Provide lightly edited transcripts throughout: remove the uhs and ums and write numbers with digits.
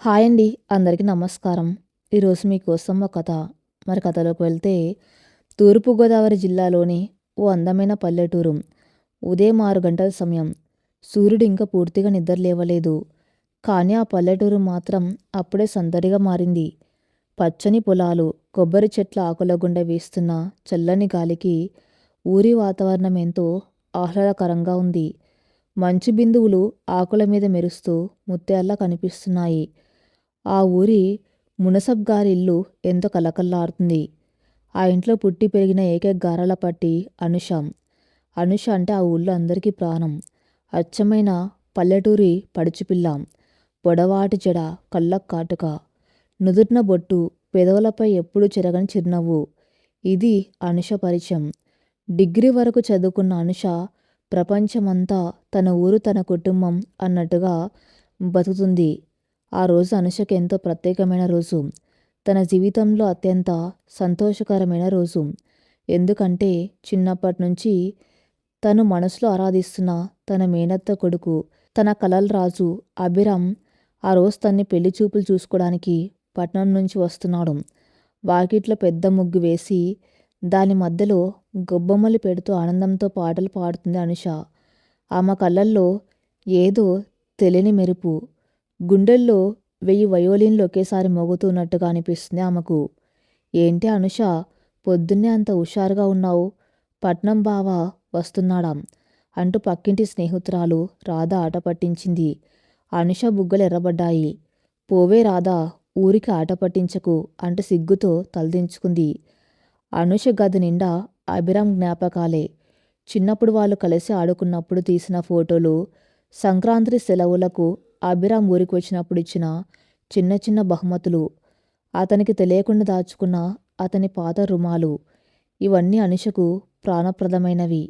Hi అండి. అందరికీ నమస్కారం. ఈరోజు మీకోసం ఒక కథ. మరి కథలోకి వెళ్తే తూర్పుగోదావరి జిల్లాలోని ఓ అందమైన పల్లెటూరు. ఉదయం 6 గంటల సమయం. సూర్యుడు ఇంకా పూర్తిగా నిద్ర లేవలేదు. కానీ ఆ పల్లెటూరు మాత్రం అప్పుడే సందడిగా మారింది. పచ్చని పొలాలు, కొబ్బరి చెట్ల ఆకుల గుండా వీస్తున్న చల్లని గాలికి ఊరి వాతావరణం ఎంతో ఆహ్లాదకరంగా ఉంది. మంచు బిందువులు ఆకుల మీద మెరుస్తూ ముత్యాల్లా కనిపిస్తున్నాయి. ఆ ఊరి మునసబ్ గారి ఇల్లు ఎంతో కలకల్లాడుతుంది. ఆ ఇంట్లో పుట్టి పెరిగిన ఏకైక గారాలపట్టి అనుష. అనుష అంటే ఆ ఊళ్ళో అందరికీ ప్రాణం. అచ్చమైన పల్లెటూరి పడుచుపిల్ల. పొడవాటి జడ, కళ్ళకు కాటుక, నుదుటిన బొట్టు, పెదవులపై ఎప్పుడూ చెరగని చిరునవ్వు. ఇది అనుష పరిచయం. డిగ్రీ వరకు చదువుకున్న అనుష ప్రపంచమంతా తన ఊరు తన కుటుంబం అన్నట్టుగా బతుకుతుంది. ఆ రోజు అనుషకి ఎంతో ప్రత్యేకమైన రోజు. తన జీవితంలో అత్యంత సంతోషకరమైన రోజు. ఎందుకంటే చిన్నప్పటి నుంచి తను మనసులో ఆరాధిస్తున్న తన మేనత్త కొడుకు, తన కలల రాజు అభిరామ్ ఆ రోజు తన్ని పెళ్లి చూపులు చూసుకోవడానికి పట్నం నుంచి వస్తున్నాడు. వాకిట్లో పెద్ద ముగ్గు వేసి దాని మధ్యలో గొబ్బెమ్మలు పెడుతూ ఆనందంతో పాటలు పాడుతుంది అనుష. ఆమె కళ్ళల్లో ఏదో తెలియని మెరుపు. గుండెల్లో 1000 వయోలిన్లు ఒకేసారి మోగుతున్నట్టుగా అనిపిస్తుంది ఆమెకు. ఏంటి అనుష, పొద్దున్నే అంత హుషారుగా ఉన్నావు? పట్నం బావ వస్తున్నాడా అంటూ పక్కింటి స్నేహితురాలు రాధ ఆట పట్టించింది. అనుష బుగ్గలు ఎర్రబడ్డాయి. పోవే రాధా, ఊరికి ఆట పట్టించకు అంటూ సిగ్గుతో తలదించుకుంది. అనుష గది నిండా అభిరామ్ జ్ఞాపకాలే. చిన్నప్పుడు వాళ్ళు కలిసి ఆడుకున్నప్పుడు తీసిన ఫోటోలు, సంక్రాంతి సెలవులకు అభిరామ్ ఊరికి వచ్చినప్పుడు ఇచ్చిన చిన్న చిన్న బహుమతులు, అతనికి తెలియకుండా దాచుకున్న అతని పాత రుమాలు, ఇవన్నీ అనుషకు ప్రాణప్రదమైనవి.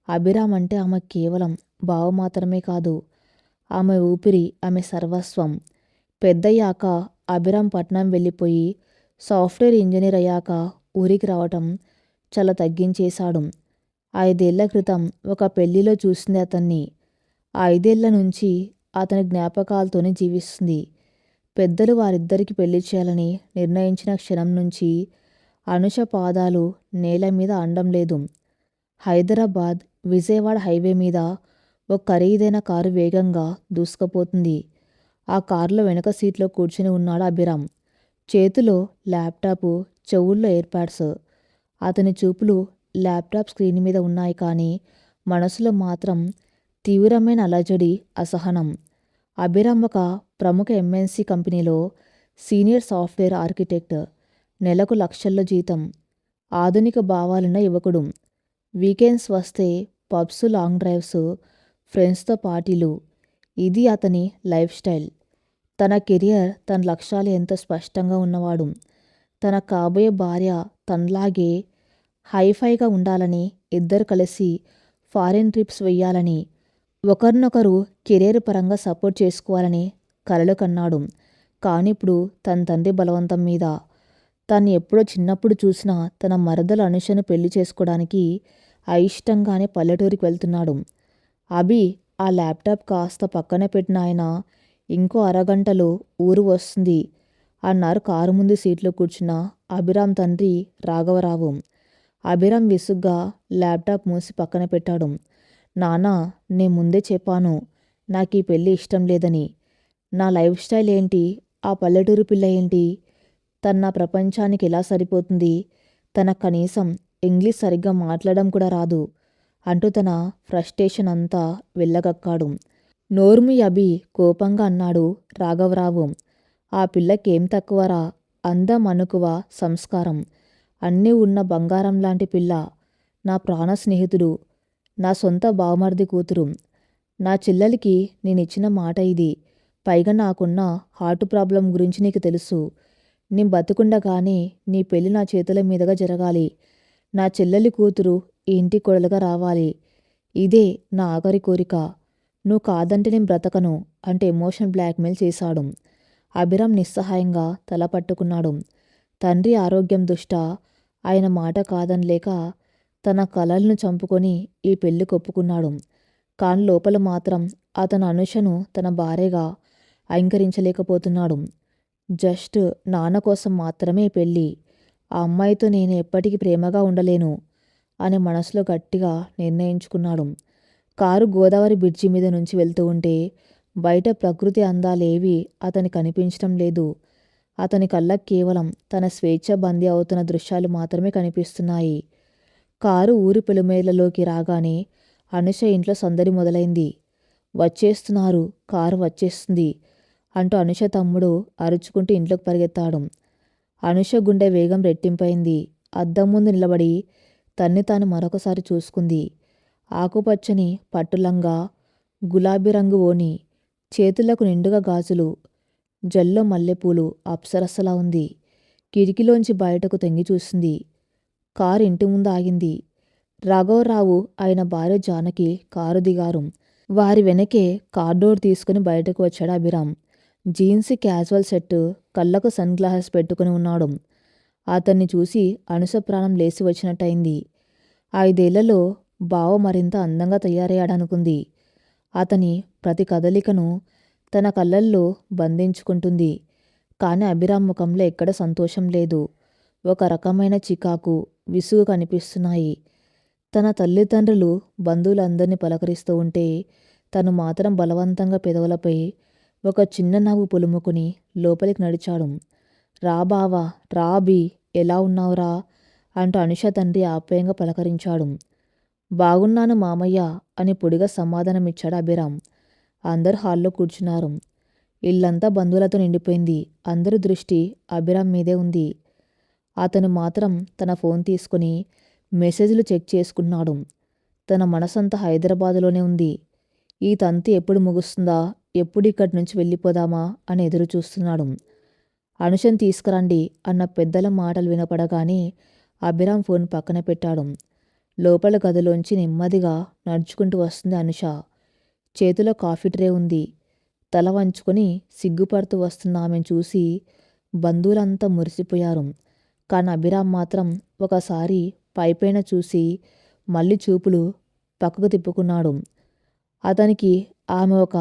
అభిరామ్ అంటే ఆమె కేవలం బావ మాత్రమే కాదు, ఆమె ఊపిరి, ఆమె సర్వస్వం. పెద్దయ్యాక అభిరామ్ పట్నం వెళ్ళిపోయి సాఫ్ట్వేర్ ఇంజనీర్ అయ్యాక ఊరికి రావటం చాలా తగ్గించేశాడు. 5 ఏళ్ల క్రితం ఒక పెళ్లిలో చూసింది అతన్ని. ఆ 5 ఏళ్ల నుంచి అతని జ్ఞాపకాలతోనే జీవిస్తుంది. పెద్దలు వారిద్దరికి పెళ్లి చేయాలని నిర్ణయించిన క్షణం నుంచి అనుష పాదాలు నేల మీద అండం లేదు. హైదరాబాద్ విజయవాడ హైవే మీద ఒక ఖరీదైన కారు వేగంగా దూసుకుపోతుంది. ఆ కారులో వెనక సీట్లో కూర్చుని ఉన్నాడు అభిరామ్. చేతిలో ల్యాప్టాపు, చెవుల్లో ఎయిర్పాడ్స్. అతని చూపులు ల్యాప్టాప్ స్క్రీన్ మీద ఉన్నాయి కానీ మనసులో మాత్రం తీవ్రమైన అలజడి, అసహనం. అభిరామ్ ఒక ప్రముఖ ఎంఎన్సి కంపెనీలో సీనియర్ సాఫ్ట్వేర్ ఆర్కిటెక్ట్. నెలకు లక్షల్లో జీతం. ఆధునిక భావాలున్న యువకుడు. వీకెండ్స్ వస్తే పబ్స్, లాంగ్ డ్రైవ్స్, ఫ్రెండ్స్తో పార్టీలు. ఇది అతని లైఫ్ స్టైల్. తన కెరియర్, తన లక్ష్యాలు ఎంతో స్పష్టంగా ఉన్నవాడు. తన కాబోయే భార్య తనలాగే హైఫైగా ఉండాలని, ఇద్దరు కలిసి ఫారిన్ ట్రిప్స్ వెయ్యాలని, ఒకరినొకరు కెరీర్ పరంగా సపోర్ట్ చేసుకోవాలని కలలు కన్నాడు. కానీ ఇప్పుడు తన తండ్రి బలవంతం మీద, తను ఎప్పుడో చిన్నప్పుడు చూసిన తన మరదలు అనుషను పెళ్లి చేసుకోవడానికి అయిష్టంగానే పల్లెటూరికి వెళ్తున్నాడు. అభి ఆ ల్యాప్టాప్ కాస్త పక్కన పెట్టిన ఆయన, ఇంకో అరగంటలో ఊరు వస్తుంది అన్నారు కారు ముందు సీట్లో కూర్చున్న అభిరామ్ తండ్రి రాఘవరావు. అభిరామ్ విసుగ్గా ల్యాప్టాప్ మూసి పక్కన పెట్టాడు. నాన్నా, నే ముందే చెప్పాను నాకు ఈ పెళ్ళి ఇష్టం లేదని. నా లైఫ్ స్టైల్ ఏంటి, ఆ పల్లెటూరు పిల్ల ఏంటి, తన ప్రపంచానికి ఎలా సరిపోతుంది, తన కనీసం ఇంగ్లీష్ సరిగ్గా మాట్లాడడం కూడా రాదు అంటూ తన ఫ్రస్ట్రేషన్ అంతా వెళ్ళగక్కాడు. నోర్మి అభి కోపంగా అన్నాడు రాఘవరావు. ఆ పిల్లకేం తక్కువరా, అందం, అణకువ, సంస్కారం అన్నీ ఉన్న బంగారం లాంటి పిల్ల. నా ప్రాణ స్నేహితుడు, నా సొంత బావమరిది కూతురు. నా చెల్లెలికి నేనిచ్చిన మాట ఇది. పైగా నాకున్న హార్ట్ ప్రాబ్లం గురించి నీకు తెలుసు. నీ బతుకుండగానే నీ పెళ్లి నా చేతుల మీదుగా జరగాలి. నా చెల్లెలి కూతురు ఈ ఇంటి కోడలుగా రావాలి. ఇదే నా ఆఖరి కోరిక. నువ్వు కాదంటే నేను బ్రతకను అంటే ఎమోషన్ బ్లాక్మెయిల్ చేశాడు. అభిరామ్ నిస్సహాయంగా తల పట్టుకున్నాడు. తండ్రి ఆరోగ్యం దృష్ట్యా ఆయన మాట కాదనలేక తన కలలను చంపుకొని ఈ పెళ్లి కొప్పుకున్నాడు. కానీ లోపల మాత్రం అతను అనుషను తన భార్యగా అంగీకరించలేకపోతున్నాడు. జస్ట్ నాన్న కోసం మాత్రమే పెళ్ళి. ఆ అమ్మాయితో నేను ఎప్పటికీ ప్రేమగా ఉండలేను అని మనసులో గట్టిగా నిర్ణయించుకున్నాడు. కారు గోదావరి బ్రిడ్జి మీద నుంచి వెళ్తూ ఉంటే బయట ప్రకృతి అందాలేవి అతని కనిపించడం లేదు. అతని కళ్ళకు కేవలం తన స్వేచ్ఛ బందీ అవుతున్న దృశ్యాలు మాత్రమే కనిపిస్తున్నాయి. కారు ఊరి పొలిమేరలోకి రాగానే అనుష ఇంట్లో సందడి మొదలైంది. వచ్చేస్తున్నారు, కారు వచ్చేస్తుంది అంటూ అనుష తమ్ముడు అరుచుకుంటూ ఇంట్లోకి పరిగెత్తాడు. అనుష గుండె వేగం రెట్టింపైంది. అద్దం ముందు నిలబడి తన్ని తాను మరొకసారి చూసుకుంది. ఆకుపచ్చని పట్టులంగా, గులాబీ రంగు ఓని, చేతులకు నిండుగా గాజులు, జల్లో మల్లెపూలు అప్సరసలా ఉంది. కిటికీలోంచి బయటకు తొంగి చూసింది. కారు ఇంటి ముందు ఆగింది. రాఘవరావు ఆయన భార్య జానకి కారు దిగారు. వారి వెనకే కార్ డోర్ తీసుకుని బయటకు వచ్చాడు అభిరామ్. జీన్స్ క్యాజువల్ సెట్, కళ్ళకు సన్ గ్లాసెస్ పెట్టుకుని ఉన్నాడు. అతన్ని చూసి అనుష ప్రాణం లేచి వచ్చినట్టయింది. 5 ఏళ్లలో బావ మరింత అందంగా తయారయ్యాడనుకుంది. అతని ప్రతి కదలికను తన కళ్ళల్లో బంధించుకుంటుంది. కానీ అభిరామ్ ముఖంలో ఎక్కడ సంతోషం లేదు. ఒక రకమైన చికాకు, విసుగు కనిపిస్తున్నాయి. తన తల్లిదండ్రులు, బంధువులందరినీ పలకరిస్తూ ఉంటే తను మాత్రం బలవంతంగా పెదవులపై ఒక చిన్న నవ్వు పులుముకుని లోపలికి నడిచాడు. రా బావా, రా అభి, ఎలా ఉన్నావురా అంటూ అనుష తండ్రి ఆప్యాయంగా పలకరించాడు. బాగున్నాను మామయ్య అని పొడిగా సమాధానమిచ్చాడు అభిరామ్. అందరూ హాల్లో కూర్చున్నారు. ఇల్లంతా బంధువులతో నిండిపోయింది. అందరి దృష్టి అభిరామ్ మీదే ఉంది. అతను మాత్రం తన ఫోన్ తీసుకుని మెసేజ్లు చెక్ చేసుకున్నాడు. తన మనసంతా హైదరాబాదులోనే ఉంది. ఈ తంతు ఎప్పుడు ముగుస్తుందా, ఎప్పుడు ఇక్కడి నుంచి వెళ్ళిపోదామా అని ఎదురు చూస్తున్నాడు. అనుషని తీసుకురండి అన్న పెద్దల మాటలు వినపడగానే అభిరామ్ ఫోన్ పక్కన పెట్టాడు. లోపల గదిలోంచి నెమ్మదిగా నడుచుకుంటూ వస్తుంది అనుష. చేతిలో కాఫీ ట్రే ఉంది. తల వంచుకొని సిగ్గుపడుతూ వస్తున్న ఆమెను చూసి బంధువులంతా మురిసిపోయారు. కానీ అభిరామ్ మాత్రం ఒకసారి పైపైన చూసి మళ్ళీ చూపులు పక్కకు తిప్పుకున్నాడు. అతనికి ఆమె ఒక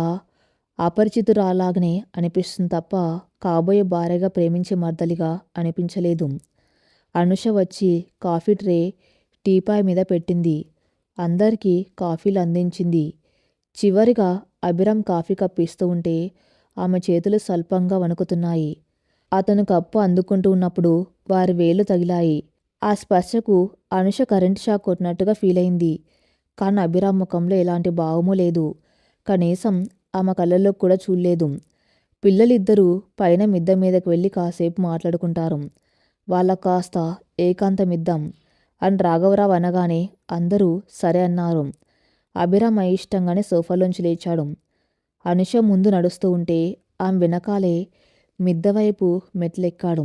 అపరిచితురాలాగనే అనిపిస్తుంది తప్ప కాబోయే భార్యగా ప్రేమించే మర్దలిగా అనిపించలేదు. అనుష వచ్చి కాఫీ ట్రే టీపాయ్ మీద పెట్టింది. అందరికీ కాఫీలు అందించింది. చివరిగా అభిరామ్ కాఫీ కప్పు ఇస్తూ ఉంటే ఆమె చేతులు స్వల్పంగా వణుకుతున్నాయి. అతను కప్పు అందుకుంటూ ఉన్నప్పుడు వారి వేళ్లు తగిలాయి. ఆ స్పర్శకు అనుష కరెంట్ షాక్ కొట్టినట్టుగా ఫీలైంది. కానీ అభిరామ్ ముఖంలో ఎలాంటి భావమూ లేదు. కనీసం ఆమె కళ్ళల్లో కూడా చూడలేదు. పిల్లలిద్దరూ పైన మిద్దె మీదకు వెళ్ళి కాసేపు మాట్లాడుకుంటారు. వాళ్ళకు కాస్త ఏకాంతమిద్దాం అని రాఘవరావు అనగానే అందరూ సరే అన్నారు. అభిరామ్ అయిష్టంగానే సోఫాలోంచి లేచాడు. అనుష ముందు నడుస్తూ ఉంటే ఆమె వెనకాలే మిద్దెవైపు మెట్లెక్కాడు.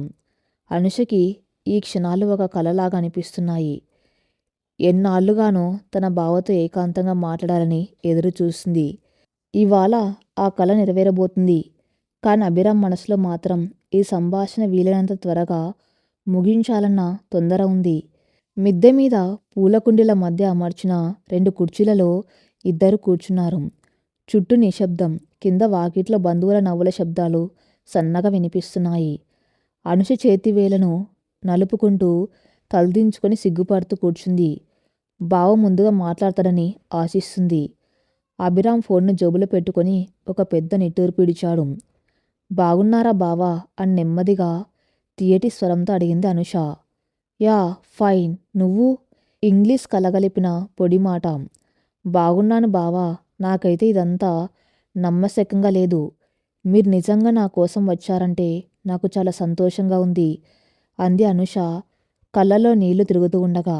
అనుషకి ఈ క్షణాలు ఒక కలలాగా అనిపిస్తున్నాయి. ఎన్నాళ్లుగానో తన బావతో ఏకాంతంగా మాట్లాడాలని ఎదురు చూస్తుంది. ఇవాళ ఆ కల నెరవేరబోతుంది. కానీ అభిరామ్ మనసులో మాత్రం ఈ సంభాషణ వీలైనంత త్వరగా ముగించాలన్న తొందర ఉంది. మిద్దె మీద పూలకుండీల మధ్య అమర్చిన 2 కుర్చీలలో ఇద్దరు కూర్చున్నారు. చుట్టూ నిశ్శబ్దం. కింద వాకిట్లో బంధువుల నవ్వుల శబ్దాలు సన్నగా వినిపిస్తున్నాయి. అనుష చేతివేళ్లను నలుపుకుంటూ తలదించుకొని సిగ్గుపడుతూ కూర్చుంది. బావ ముందుగా మాట్లాడతాడని ఆశిస్తుంది. అభిరామ్ ఫోన్ను జేబులో పెట్టుకొని ఒక పెద్ద నిట్టూర్పు విడిచాడు. బాగున్నారా బావా అని నెమ్మదిగా తియ్యటి స్వరంతో అడిగింది అనుష. యా ఫైన్, నువ్వు? ఇంగ్లీష్ కలగలిపిన పొడి మాట. బాగున్నాను బావా, నాకైతే ఇదంతా నమ్మశకంగా లేదు. మీరు నిజంగా నా కోసం వచ్చారంటే నాకు చాలా సంతోషంగా ఉంది అంది అనుష కళ్ళలో నీళ్లు తిరుగుతూ ఉండగా.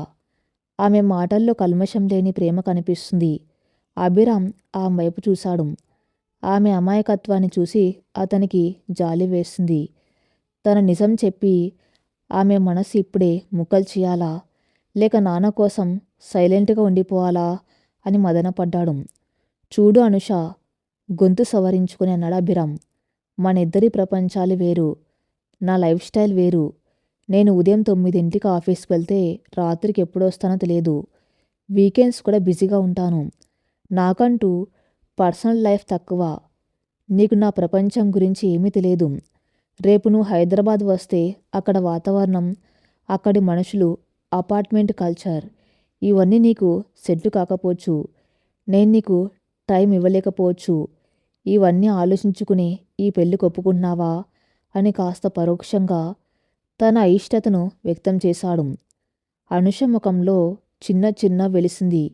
ఆమె మాటల్లో కల్మషం లేని ప్రేమ కనిపిస్తుంది. అభిరామ్ ఆమె వైపు చూశాడు. ఆమె అమాయకత్వాన్ని చూసి అతనికి జాలి వేసింది. తన నిజం చెప్పి ఆమె మనసు ఇప్పుడే ముక్కలు చేయాలా, లేక నాన్న కోసం సైలెంట్గా ఉండిపోవాలా అని మదనపడ్డాడు. చూడు అనుష, గొంతు సవరించుకుని అన్నాడు అభిరామ్. మనిద్దరి ప్రపంచాలు వేరు. నా లైఫ్ స్టైల్ వేరు. నేను ఉదయం 9ంటికి ఆఫీస్కి వెళ్తే రాత్రికి ఎప్పుడు వస్తానో తెలియదు. వీకెండ్స్ కూడా బిజీగా ఉంటాను. నాకంటూ పర్సనల్ లైఫ్ తక్కువ. నీకు నా ప్రపంచం గురించి ఏమీ తెలియదు. రేపు నువ్వు హైదరాబాద్ వస్తే అక్కడ వాతావరణం, అక్కడి మనుషులు, అపార్ట్మెంట్ కల్చర్ ఇవన్నీ నీకు సెట్టు కాకపోవచ్చు. నేను నీకు టైం ఇవ్వలేకపోవచ్చు. ఇవన్నీ ఆలోచించుకుని ఈ పెళ్ళికి ఒప్పుకుంటున్నావా అని కాస్త పరోక్షంగా తన అయిష్టతను వ్యక్తం చేశాడు. అనుష ముఖంలో చిన్న చిన్న వెలిసింది.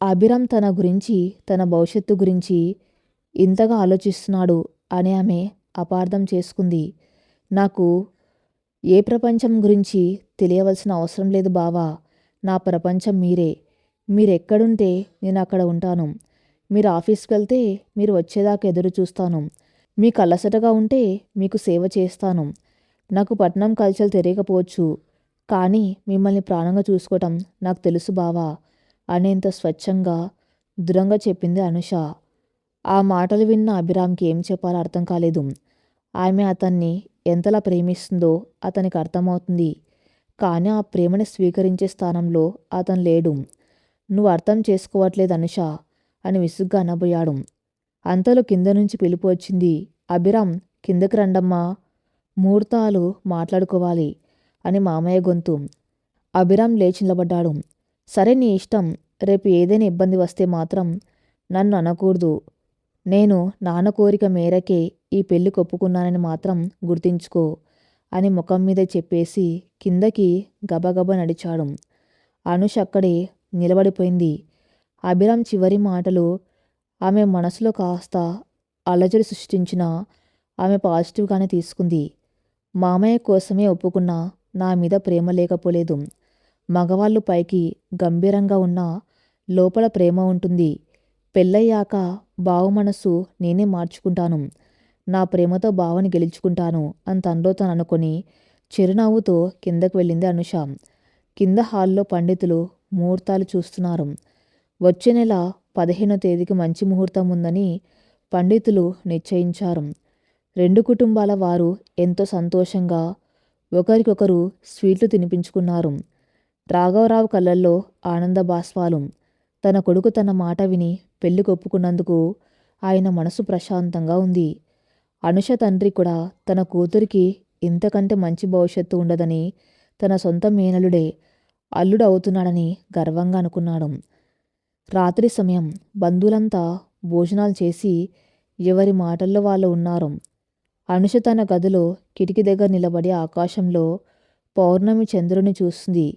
అభిరామ్ తన గురించి, తన భవిష్యత్తు గురించి ఇంతగా ఆలోచిస్తున్నాడు అని ఆమె అపార్థం చేసుకుంది. నాకు ఏ ప్రపంచం గురించి తెలియవలసిన అవసరం లేదు బావా. నా ప్రపంచం మీరే. మీరెక్కడుంటే నేను అక్కడ ఉంటాను. మీరు ఆఫీస్కి వెళ్తే మీరు వచ్చేదాకా ఎదురు చూస్తాను. మీకు అలసటగా ఉంటే మీకు సేవ చేస్తాను. నాకు పట్నం కల్చర్ తెలియకపోవచ్చు, కానీ మిమ్మల్ని ప్రాణంగా చూసుకోవటం నాకు తెలుసు బావా అనేంత స్వచ్ఛంగా, దృఢంగా చెప్పింది అనుష. ఆ మాటలు విన్న అభిరామ్కి ఏం చెప్పాలో అర్థం కాలేదు. ఆమె అతన్ని ఎంతలా ప్రేమిస్తుందో అతనికి అర్థమవుతుంది. కానీ ఆ ప్రేమని స్వీకరించే స్థానంలో అతను లేడు. నువ్వు అర్థం చేసుకోవట్లేదు అనుష అని విసుగ్గా అనబోయాడు. అంతలో కింద నుంచి పిలుపు వచ్చింది. అభిరామ్, కిందకి రండమ్మా, ముహూర్తాలు మాట్లాడుకోవాలి అని మామయ్య గొంతు. అభిరామ్ లేచి నిలబడ్డాడు. సరే నీ ఇష్టం. రేపు ఏదైనా ఇబ్బంది వస్తే మాత్రం నన్ను అనకూడదు. నేను నాన్న కోరిక మేరకే ఈ పెళ్లికి ఒప్పుకున్నానని మాత్రం గుర్తించుకో అని ముఖం మీద చెప్పేసి కిందకి గబగబా నడిచాడు. అనుష అక్కడే నిలబడిపోయింది. అభిరామ్ చివరి మాటలు ఆమె మనసులో కాస్త అలజడి సృష్టించినా ఆమె పాజిటివ్గానే తీసుకుంది. మామయ్య కోసమే ఒప్పుకున్నా నా మీద ప్రేమ లేకపోలేదు. మగవాళ్ళు పైకి గంభీరంగా ఉన్నా లోపల ప్రేమ ఉంటుంది. పెళ్ళయ్యాక బావ మనసు నేనే మార్చుకుంటాను. నా ప్రేమతో బావని గెలుచుకుంటాను అని తనలో తను అనుకొని చిరునవ్వుతో కిందకు వెళ్ళింది అనుష. కింద హాల్లో పండితులు ముహూర్తాలు చూస్తున్నారు. వచ్చే నెల 15వ తేదీకి మంచి ముహూర్తం ఉందని పండితులు నిశ్చయించారు. రెండు కుటుంబాల వారు ఎంతో సంతోషంగా ఒకరికొకరు స్వీట్లు తినిపించుకున్నారు. రాఘవరావు కళ్ళల్లో ఆనంద బాష్పాలు. తన కొడుకు తన మాట విని పెళ్లికి ఒప్పుకున్నందుకు ఆయన మనసు ప్రశాంతంగా ఉంది. అనుష తండ్రి కూడా తన కూతురికి ఇంతకంటే మంచి భవిష్యత్తు ఉండదని, తన సొంత మేనలుడే అల్లుడు అవుతున్నాడని గర్వంగా అనుకున్నాడు. రాత్రి సమయం. బంధువులంతా భోజనాలు చేసి ఎవరి మాటల్లో వాళ్ళు ఉన్నారు. అనుష తన గదిలో కిటికీ దగ్గర నిలబడి ఆకాశంలో పౌర్ణమి చంద్రుని చూస్తుంది.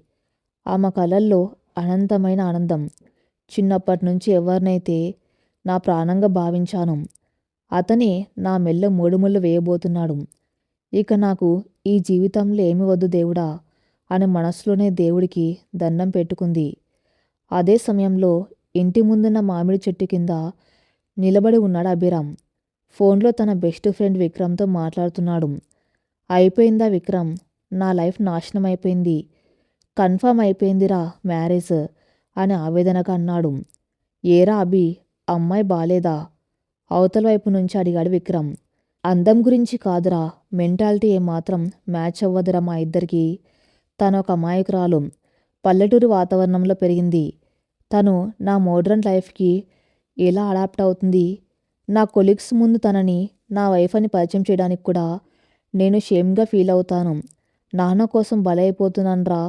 ఆమె కళ్ళల్లో అనంతమైన ఆనందం. చిన్నప్పటి నుంచి ఎవరినైతే నా ప్రాణంగా భావించాను, అతనే నా మెల్ల మూడుముళ్ళు వేయబోతున్నాడు. ఇక నాకు ఈ జీవితంలో ఏమి వద్దు దేవుడా అని మనసులోనే దేవుడికి దండం పెట్టుకుంది. అదే సమయంలో ఇంటి ముందున్న మామిడి చెట్టు కింద నిలబడి ఉన్నాడు అభిరామ్. ఫోన్లో తన బెస్ట్ ఫ్రెండ్ విక్రమ్తో మాట్లాడుతున్నాడు. అయిపోయిందా విక్రమ్? నా లైఫ్ నాశనం అయిపోయింది. కన్ఫర్మ్ అయిపోయిందిరా మ్యారేజ్ అని ఆవేదనగా అన్నాడు. ఏరా అభి, అమ్మాయి బాలేదా? అవతల వైపు నుంచి అడిగాడు విక్రమ్. అందం గురించి కాదురా, మెంటాలిటీ ఏమాత్రం మ్యాచ్ అవ్వదురా మా ఇద్దరికి. తను ఒక అమాయకురాలు, పల్లెటూరు వాతావరణంలో పెరిగింది. తను నా మోడ్రన్ లైఫ్కి ఎలా అడాప్ట్ అవుతుంది? నా కొలీగ్స్ ముందు తనని నా వైఫ్ అని పరిచయం చేయడానికి కూడా నేను షేమ్గా ఫీల్ అవుతాను. నాన్న కోసం బలైపోతున్నాన్రా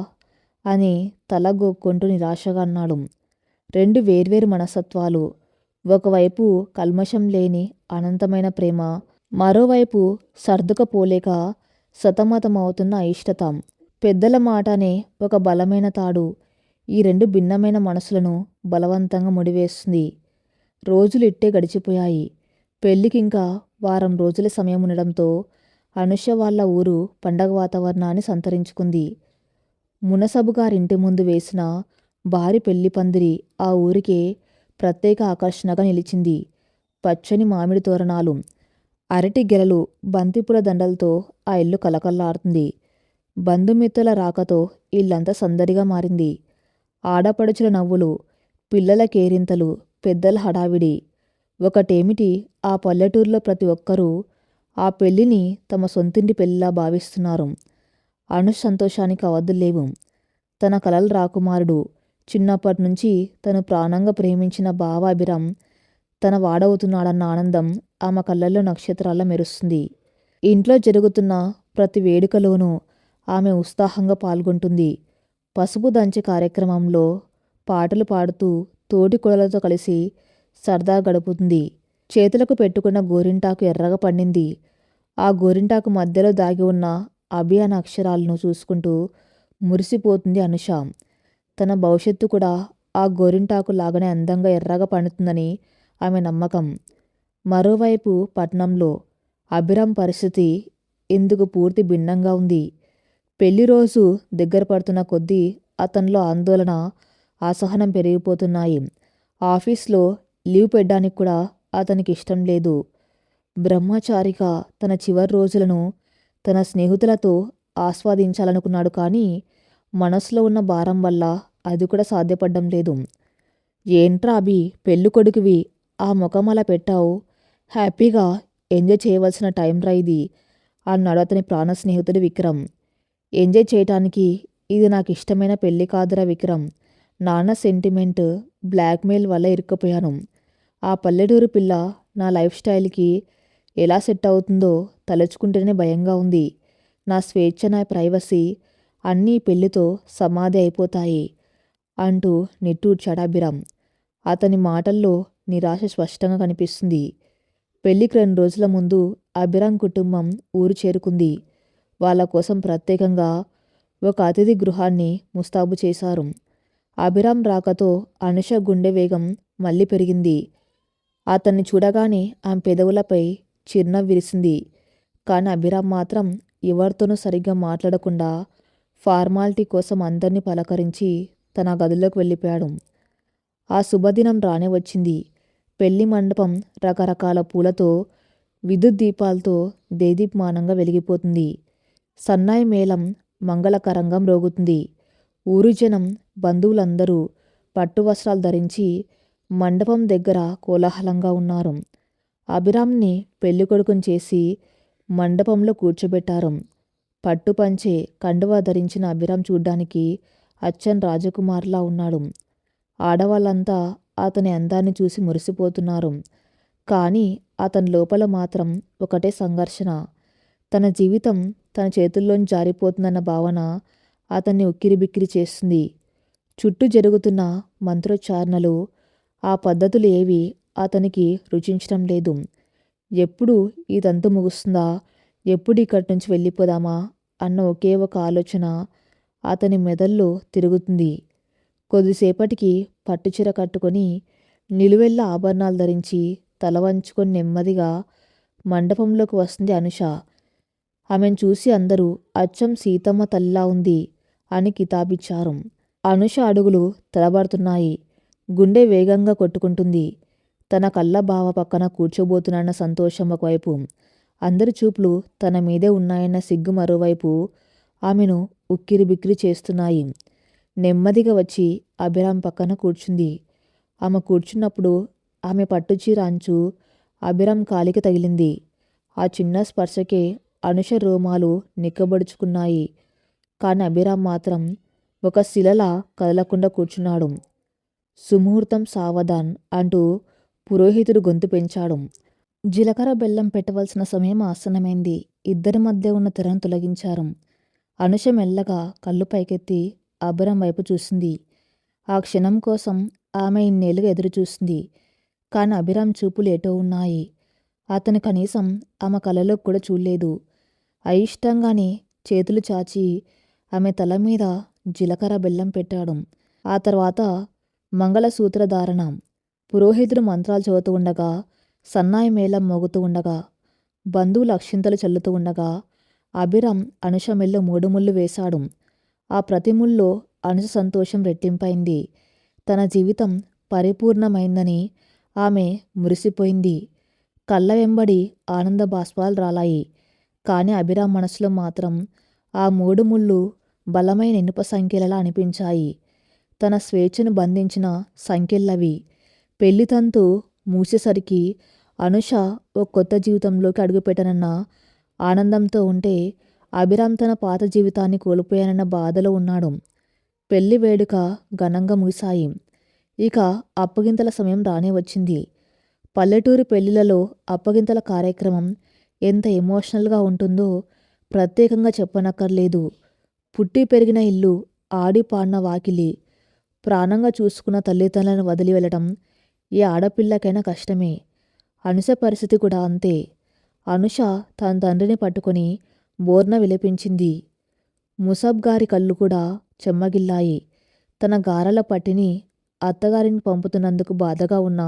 అని తల గోక్కుంటూ నిరాశగా అన్నాడు. రెండు వేర్వేరు మనస్తత్వాలు. ఒకవైపు కల్మషం లేని అనంతమైన ప్రేమ, మరోవైపు సర్దుకపోలేక సతమతమవుతున్న అయిష్టత. పెద్దల మాటనే ఒక బలమైన తాడు. ఈ రెండు భిన్నమైన మనసులను బలవంతంగా ముడివేస్తుంది. రోజులు ఇట్టే గడిచిపోయాయి. పెళ్లికింకా వారం రోజుల సమయం ఉండడంతో అనుష వాళ్ళ ఊరు పండగ వాతావరణాన్ని సంతరించుకుంది. మునసబు గారింటి ముందు వేసిన భారీ పెళ్లి పందిరి ఆ ఊరికే ప్రత్యేక ఆకర్షణగా నిలిచింది. పచ్చని మామిడి తోరణాలు, అరటి గెలలు, బంతిపూల దండలతో ఆ ఇల్లు కలకల్లాడుతుంది. బంధుమిత్రుల రాకతో ఇల్లంతా సందడిగా మారింది. ఆడపడుచుల నవ్వులు, పిల్లల కేరింతలు, పెద్దల హడావిడి. ఒకటేమిటి, ఆ పల్లెటూరులో ప్రతి ఒక్కరూ ఆ పెళ్లిని తమ సొంతింటి పెళ్లిలా భావిస్తున్నారు. అనుష్ సంతోషానికి అవధుల్లేవు. తన కలల రాకుమారుడు, చిన్నప్పటి నుంచి తను ప్రాణంగా ప్రేమించిన బావ అభిరామ్ తన వాడవుతున్నాడన్న ఆనందం ఆమె కళ్ళల్లో నక్షత్రాల్లా మెరుస్తుంది. ఇంట్లో జరుగుతున్న ప్రతి వేడుకలోనూ ఆమె ఉత్సాహంగా పాల్గొంటుంది. పసుపు దంచే కార్యక్రమంలో పాటలు పాడుతూ తోటి కోడలతో కలిసి సరదా గడుపుతుంది. చేతులకు పెట్టుకున్న గోరింటాకు ఎర్రగా పండింది. ఆ గోరింటాకు మధ్యలో దాగి ఉన్న అభి అనే అక్షరాలను చూసుకుంటూ మురిసిపోతుంది అనుష. తన భవిష్యత్తు కూడా ఆ గోరింటాకు లాగానే అందంగా ఎర్రగా పండుతుందని ఆమె నమ్మకం. మరోవైపు పట్నంలో అభిరామ్ పరిస్థితి ఇందుకు పూర్తి భిన్నంగా ఉంది. పెళ్లి రోజు దగ్గర పడుతున్న కొద్దీ అతనిలో ఆందోళన, అసహనం పెరిగిపోతున్నాయి. ఆఫీస్లో లీవ్ పెట్టడానికి కూడా అతనికి ఇష్టం లేదు. బ్రహ్మచారిగా తన చివరి రోజులను తన స్నేహితులతో ఆస్వాదించాలనుకున్నాడు, కానీ మనసులో ఉన్న భారం వల్ల అది కూడా సాధ్యపడడం లేదు. ఏంట్రా అభి, పెళ్ళి కొడుకువి, ఆ ముఖం అలా పెట్టావు? హ్యాపీగా ఎంజాయ్ చేయవలసిన టైం రా ఇది అన్నాడు అతని ప్రాణ స్నేహితుడు విక్రమ్. ఎంజాయ్ చేయటానికి ఇది నాకు ఇష్టమైన పెళ్ళి కాదురా విక్రమ్. నాన్న సెంటిమెంట్, బ్లాక్మెయిల్ వల్ల ఇరుక్కుపోయాను. ఆ పల్లెటూరు పిల్ల నా లైఫ్ స్టైల్కి ఎలా సెట్ అవుతుందో తలుచుకుంటేనే భయంగా ఉంది. నా స్వేచ్ఛ, నా ప్రైవసీ అన్నీ పెళ్లితో సమాధి అయిపోతాయి అంటూ నిట్టూర్చాడు అభిరామ్. అతని మాటల్లో నిరాశ స్పష్టంగా కనిపిస్తుంది. పెళ్లికి 2 రోజుల ముందు అభిరామ్ కుటుంబం ఊరు చేరుకుంది. వాళ్ళ కోసం ప్రత్యేకంగా ఒక అతిథి గృహాన్ని ముస్తాబు చేశారు. అభిరామ్ రాకతో అనుష గుండె వేగం మళ్ళీ పెరిగింది. అతన్ని చూడగానే ఆమె పెదవులపై చిరునవ్వు విరిసింది. కానీ అభిరామ్ మాత్రం ఎవరితోనూ సరిగ్గా మాట్లాడకుండా ఫార్మాలిటీ కోసం అందరినీ పలకరించి తన గదిలోకి వెళ్ళిపోయాడు. ఆ శుభదినం రానే వచ్చింది. పెళ్లి మండపం రకరకాల పూలతో, విద్యుత్ దీపాలతో దేదీప్యమానంగా వెలిగిపోతుంది. సన్నాయి మేళం మంగళకరంగా మ్రోగుతుంది. ఊరు జనం, బంధువులందరూ పట్టు వస్త్రాలు ధరించి మండపం దగ్గర కోలాహలంగా ఉన్నారు. అభిరామ్ని పెళ్ళికొడుకుని చేసి మండపంలో కూర్చోబెట్టారు. పట్టుపంచే, కండువా ధరించిన అభిరామ్ చూడ్డానికి అచ్చం రాజకుమార్లా ఉన్నాడు. ఆడవాళ్ళంతా అతని అందాన్ని చూసి మురిసిపోతున్నారు. కానీ అతని లోపల మాత్రం ఒకటే సంఘర్షణ. తన జీవితం తన చేతుల్లోంచి జారిపోతుందన్న భావన అతన్ని ఉక్కిరిబిక్కిరి చేస్తుంది. చుట్టూ జరుగుతున్న మంత్రోచ్చారణలు, ఆ పద్ధతులు ఏవి అతనికి రుచించడం లేదు. ఎప్పుడు ఈ తంతు ముగుస్తుందా, ఎప్పుడు ఇక్కడి నుంచి వెళ్ళిపోదామా అన్న ఒకే ఒక ఆలోచన అతని మెదల్లో తిరుగుతుంది. కొద్దిసేపటికి పట్టుచీర కట్టుకొని, నిలువెల్ల ఆభరణాలు ధరించి, తల వంచుకొని నెమ్మదిగా మండపంలోకి వస్తుంది అనుష. ఆమెను చూసి అందరూ అచ్చం సీతమ్మ తల్లిలా ఉంది అని కితాబిచ్చారు. అనుష అడుగులు తడబడుతున్నాయి. గుండె వేగంగా కొట్టుకుంటుంది. తన కళ్ళ బావ పక్కన కూర్చోబోతున్నాన్న సంతోషం ఒకవైపు, అందరి చూపులు తన మీదే ఉన్నాయన్న సిగ్గు మరోవైపు ఆమెను ఉక్కిరిబిక్కిరి చేస్తున్నాయి. నెమ్మదిగా వచ్చి అభిరామ్ పక్కన కూర్చుంది. ఆమె కూర్చున్నప్పుడు ఆమె పట్టుచీర అంచు అభిరామ్ కాలికి తగిలింది. ఆ చిన్న స్పర్శకే అనుష రోమాలు నిక్కబొడుచుకున్నాయి. కానీ అభిరామ్ మాత్రం ఒక శిలలా కదలకుండా కూర్చున్నాడు. సుముహూర్తం సావధాన్ అంటూ పురోహితుడు గొంతు పెంచాడు. జీలకర్ర బెల్లం పెట్టవలసిన సమయం ఆసన్నమైంది. ఇద్దరి మధ్య ఉన్న తెరను తొలగించారు. అనుష మెల్లగా కళ్ళు పైకెత్తి అభిరామ్ వైపు చూసింది. ఆ క్షణం కోసం ఆమె ఇన్నేళ్లుగా ఎదురుచూసింది. కానీ అభిరామ్ చూపులు ఎటో ఉన్నాయి. అతను కనీసం ఆమె కళ్ళలోకి కూడా చూడలేదు. అయిష్టంగానే చేతులు చాచి ఆమె తల మీద జీలకర్ర బెల్లం పెట్టాడు. ఆ తర్వాత మంగళసూత్రధారణ. పురోహితుడు మంత్రాలు చదువుతూ ఉండగా, సన్నాయి మేళం మోగుతూ ఉండగా, బంధువులు అక్షింతలు చల్లుతూ ఉండగా అభిరామ్ అనుష మెల్లో 3 ముళ్ళు వేశాడు. ఆ ప్రతి ముల్లో అనుష సంతోషం రెట్టింపైంది. తన జీవితం పరిపూర్ణమైందని ఆమె మురిసిపోయింది. కళ్ళ వెంబడి ఆనంద బాష్పాలు రాలాయి. కానీ అభిరామ్ మనసులో మాత్రం ఆ 3 ముళ్ళు బలమైన ఇనుప సంకెళ్ళలా అనిపించాయి. తన స్వేచ్ఛను బంధించిన సంకెళ్ళవి. పెళ్లితంతు మూసేసరికి అనుష ఓ కొత్త జీవితంలోకి అడుగుపెట్టనన్న ఆనందంతో ఉంటే, అభిరామ్ తన పాత జీవితాన్ని కోల్పోయానన్న బాధలో ఉన్నాడు. పెళ్లి వేడుక ఘనంగా ముగిశాయి. ఇక అప్పగింతల సమయం రానే వచ్చింది. పల్లెటూరు పెళ్లిలలో అప్పగింతల కార్యక్రమం ఎంత ఎమోషనల్గా ఉంటుందో ప్రత్యేకంగా చెప్పనక్కర్లేదు. పుట్టి పెరిగిన ఇల్లు, ఆడి పాడిన వాకిలి, ప్రాణంగా చూసుకున్న తల్లిదండ్రులను వదిలి వెళ్ళటం ఏ ఆడపిల్లకైనా కష్టమే. అనుష పరిస్థితి కూడా అంతే. అనుష తన తండ్రిని పట్టుకొని బోర్న విలపించింది. ముసబ్ గారి కళ్ళు కూడా చెమ్మగిల్లాయి. తన గారాల పట్టిని అత్తగారిని పంపుతున్నందుకు బాధగా ఉన్న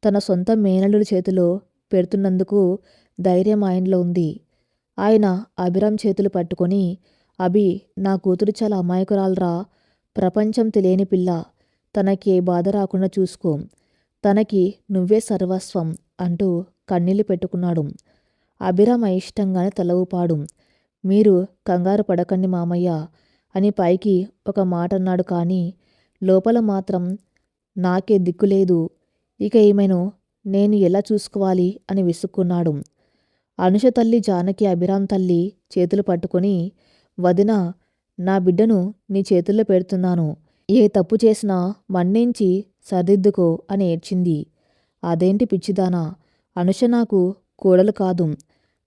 తన సొంత మేనల్లుడి చేతిలో పెడుతున్నందుకు ధైర్యం ఆయనలో ఉంది. ఆయన అభిరామ్ చేతులు పట్టుకొని, అభి, నా కూతురు చాలా అమాయకురాల్రా. ప్రపంచం తెలియని పిల్ల. తనకి ఏ బాధ రాకుండా చూసుకో. తనకి నువ్వే సర్వస్వం అంటూ కన్నీళ్లు పెట్టుకున్నాడు. అభిరామ్ అయిష్టంగానే తల ఊపాడు. మీరు కంగారు పడకండి మామయ్య అని పైకి ఒక మాట అన్నాడు. కానీ లోపల మాత్రం నాకే దిక్కులేదు, ఇక ఈమెను నేను ఎలా చూసుకోవాలి అని విసుక్కున్నాడు. అనుష తల్లి జానకి అభిరామ్ తల్లి చేతులు పట్టుకొని, వదినా, నా బిడ్డను నీ చేతుల్లో పెడుతున్నాను. ఏ తప్పు చేసినా మన్నించి సరిదిద్దుకో అని ఏడ్చింది. అదేంటి పిచ్చిదానా, అనుష నాకు కోడలు కాదు,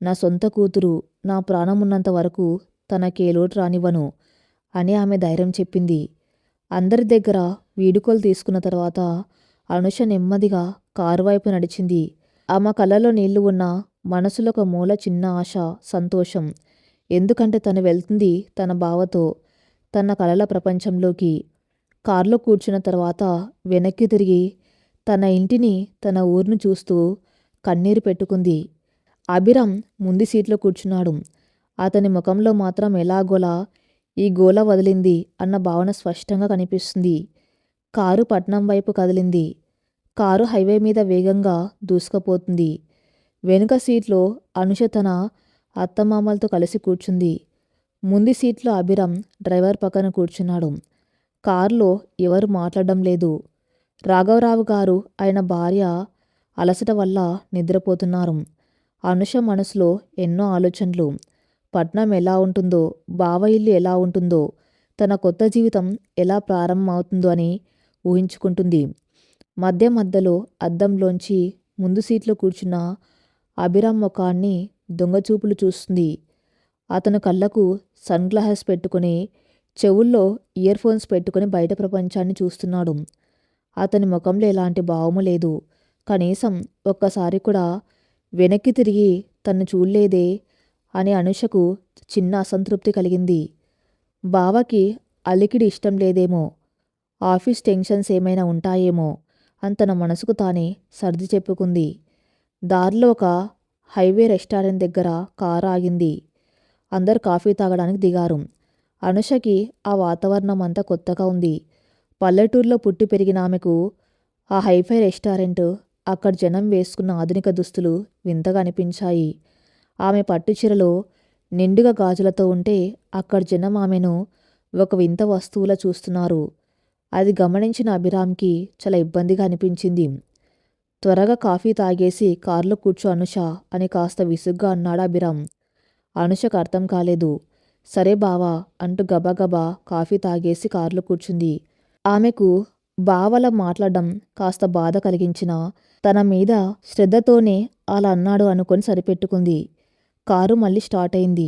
నా సొంత కూతురు. నా ప్రాణం ఉన్నంత వరకు తనకే లోటు రానివ్వను అని ఆమె ధైర్యం చెప్పింది. అందరి దగ్గర వీడుకోలు తీసుకున్న తర్వాత అనుష నెమ్మదిగా కారు వైపు నడిచింది. ఆమె కళ్ళలో నీళ్లు ఉన్నా మనసులో ఒక మూల చిన్న ఆశ, సంతోషం. ఎందుకంటే తను వెళ్తుంది తన బావతో తన కలల ప్రపంచంలోకి. కారులో కూర్చున్న తర్వాత వెనక్కి తిరిగి తన ఇంటిని, తన ఊరిని చూస్తూ కన్నీరు పెట్టుకుంది. అభిరామ్ ముందు సీట్లో కూర్చున్నాడు. అతని ముఖంలో మాత్రం ఎలాగోలా ఈ గోల వదిలింది అన్న భావన స్పష్టంగా కనిపిస్తుంది. కారు పట్నం వైపు కదిలింది. కారు హైవే మీద వేగంగా దూసుకుపోతుంది. వెనుక సీట్లో అనుష తన అత్తమామలతో కలిసి కూర్చుంది. ముందు సీట్లో అభిరామ్ డ్రైవర్ పక్కన కూర్చున్నాడు. కారులో ఎవరు మాట్లాడడం లేదు. రాఘవరావు గారు ఆయన భార్య అలసట వల్ల నిద్రపోతున్నారు. అనుష మనసులో ఎన్నో ఆలోచనలు. పట్నం ఎలా ఉంటుందో, బావ ఇల్లు ఎలా ఉంటుందో, తన కొత్త జీవితం ఎలా ప్రారంభమవుతుందో అని ఊహించుకుంటుంది. మధ్య మధ్యలో అద్దంలోంచి ముందు సీట్లో కూర్చున్న అభిరామ్ ముఖాన్ని దొంగచూపులు చూస్తుంది. అతను కళ్ళకు సన్ గ్లాసెస్ పెట్టుకుని, చెవుల్లో ఇయర్ ఫోన్స్ పెట్టుకుని బయట ప్రపంచాన్ని చూస్తున్నాడు. అతని ముఖంలో ఎలాంటి భావము లేదు. కనీసం ఒక్కసారి కూడా వెనక్కి తిరిగి తన్ను చూడలేదే అని అనుషకు చిన్న అసంతృప్తి కలిగింది. బావకి అలికిడి ఇష్టం లేదేమో, ఆఫీస్ టెన్షన్స్ ఏమైనా ఉంటాయేమో అని తన మనసుకు తానే సర్ది చెప్పుకుంది. దారిలో ఒక హైవే రెస్టారెంట్ దగ్గర కారు ఆగింది. అందరు కాఫీ తాగడానికి దిగారు. అనుషకి ఆ వాతావరణం అంతా కొత్తగా ఉంది. పల్లెటూరులో పుట్టి పెరిగిన ఆమెకు ఆ హైఫై రెస్టారెంట్, అక్కడ జనం వేసుకున్న ఆధునిక దుస్తులు వింతగా అనిపించాయి. ఆమె పట్టుచీరలో నిండుగా గాజులతో ఉంటే అక్కడ జనం ఆమెను ఒక వింత వస్తువులా చూస్తున్నారు. అది గమనించిన అభిరామ్కి చాలా ఇబ్బందిగా అనిపించింది. త్వరగా కాఫీ తాగేసి కారులో కూర్చో అనుష అని కాస్త విసుగ్గా అన్నాడు అభిరామ్. అనుషకు అర్థం కాలేదు. సరే బావా అంటూ గబగబా కాఫీ తాగేసి కారులో కూర్చుంది. ఆమెకు బావలా మాట్లాడడం కాస్త బాధ కలిగించినా తన మీద శ్రద్ధతోనే అలా అన్నాడు అనుకొని సరిపెట్టుకుంది. కారు మళ్ళీ స్టార్ట్ అయింది.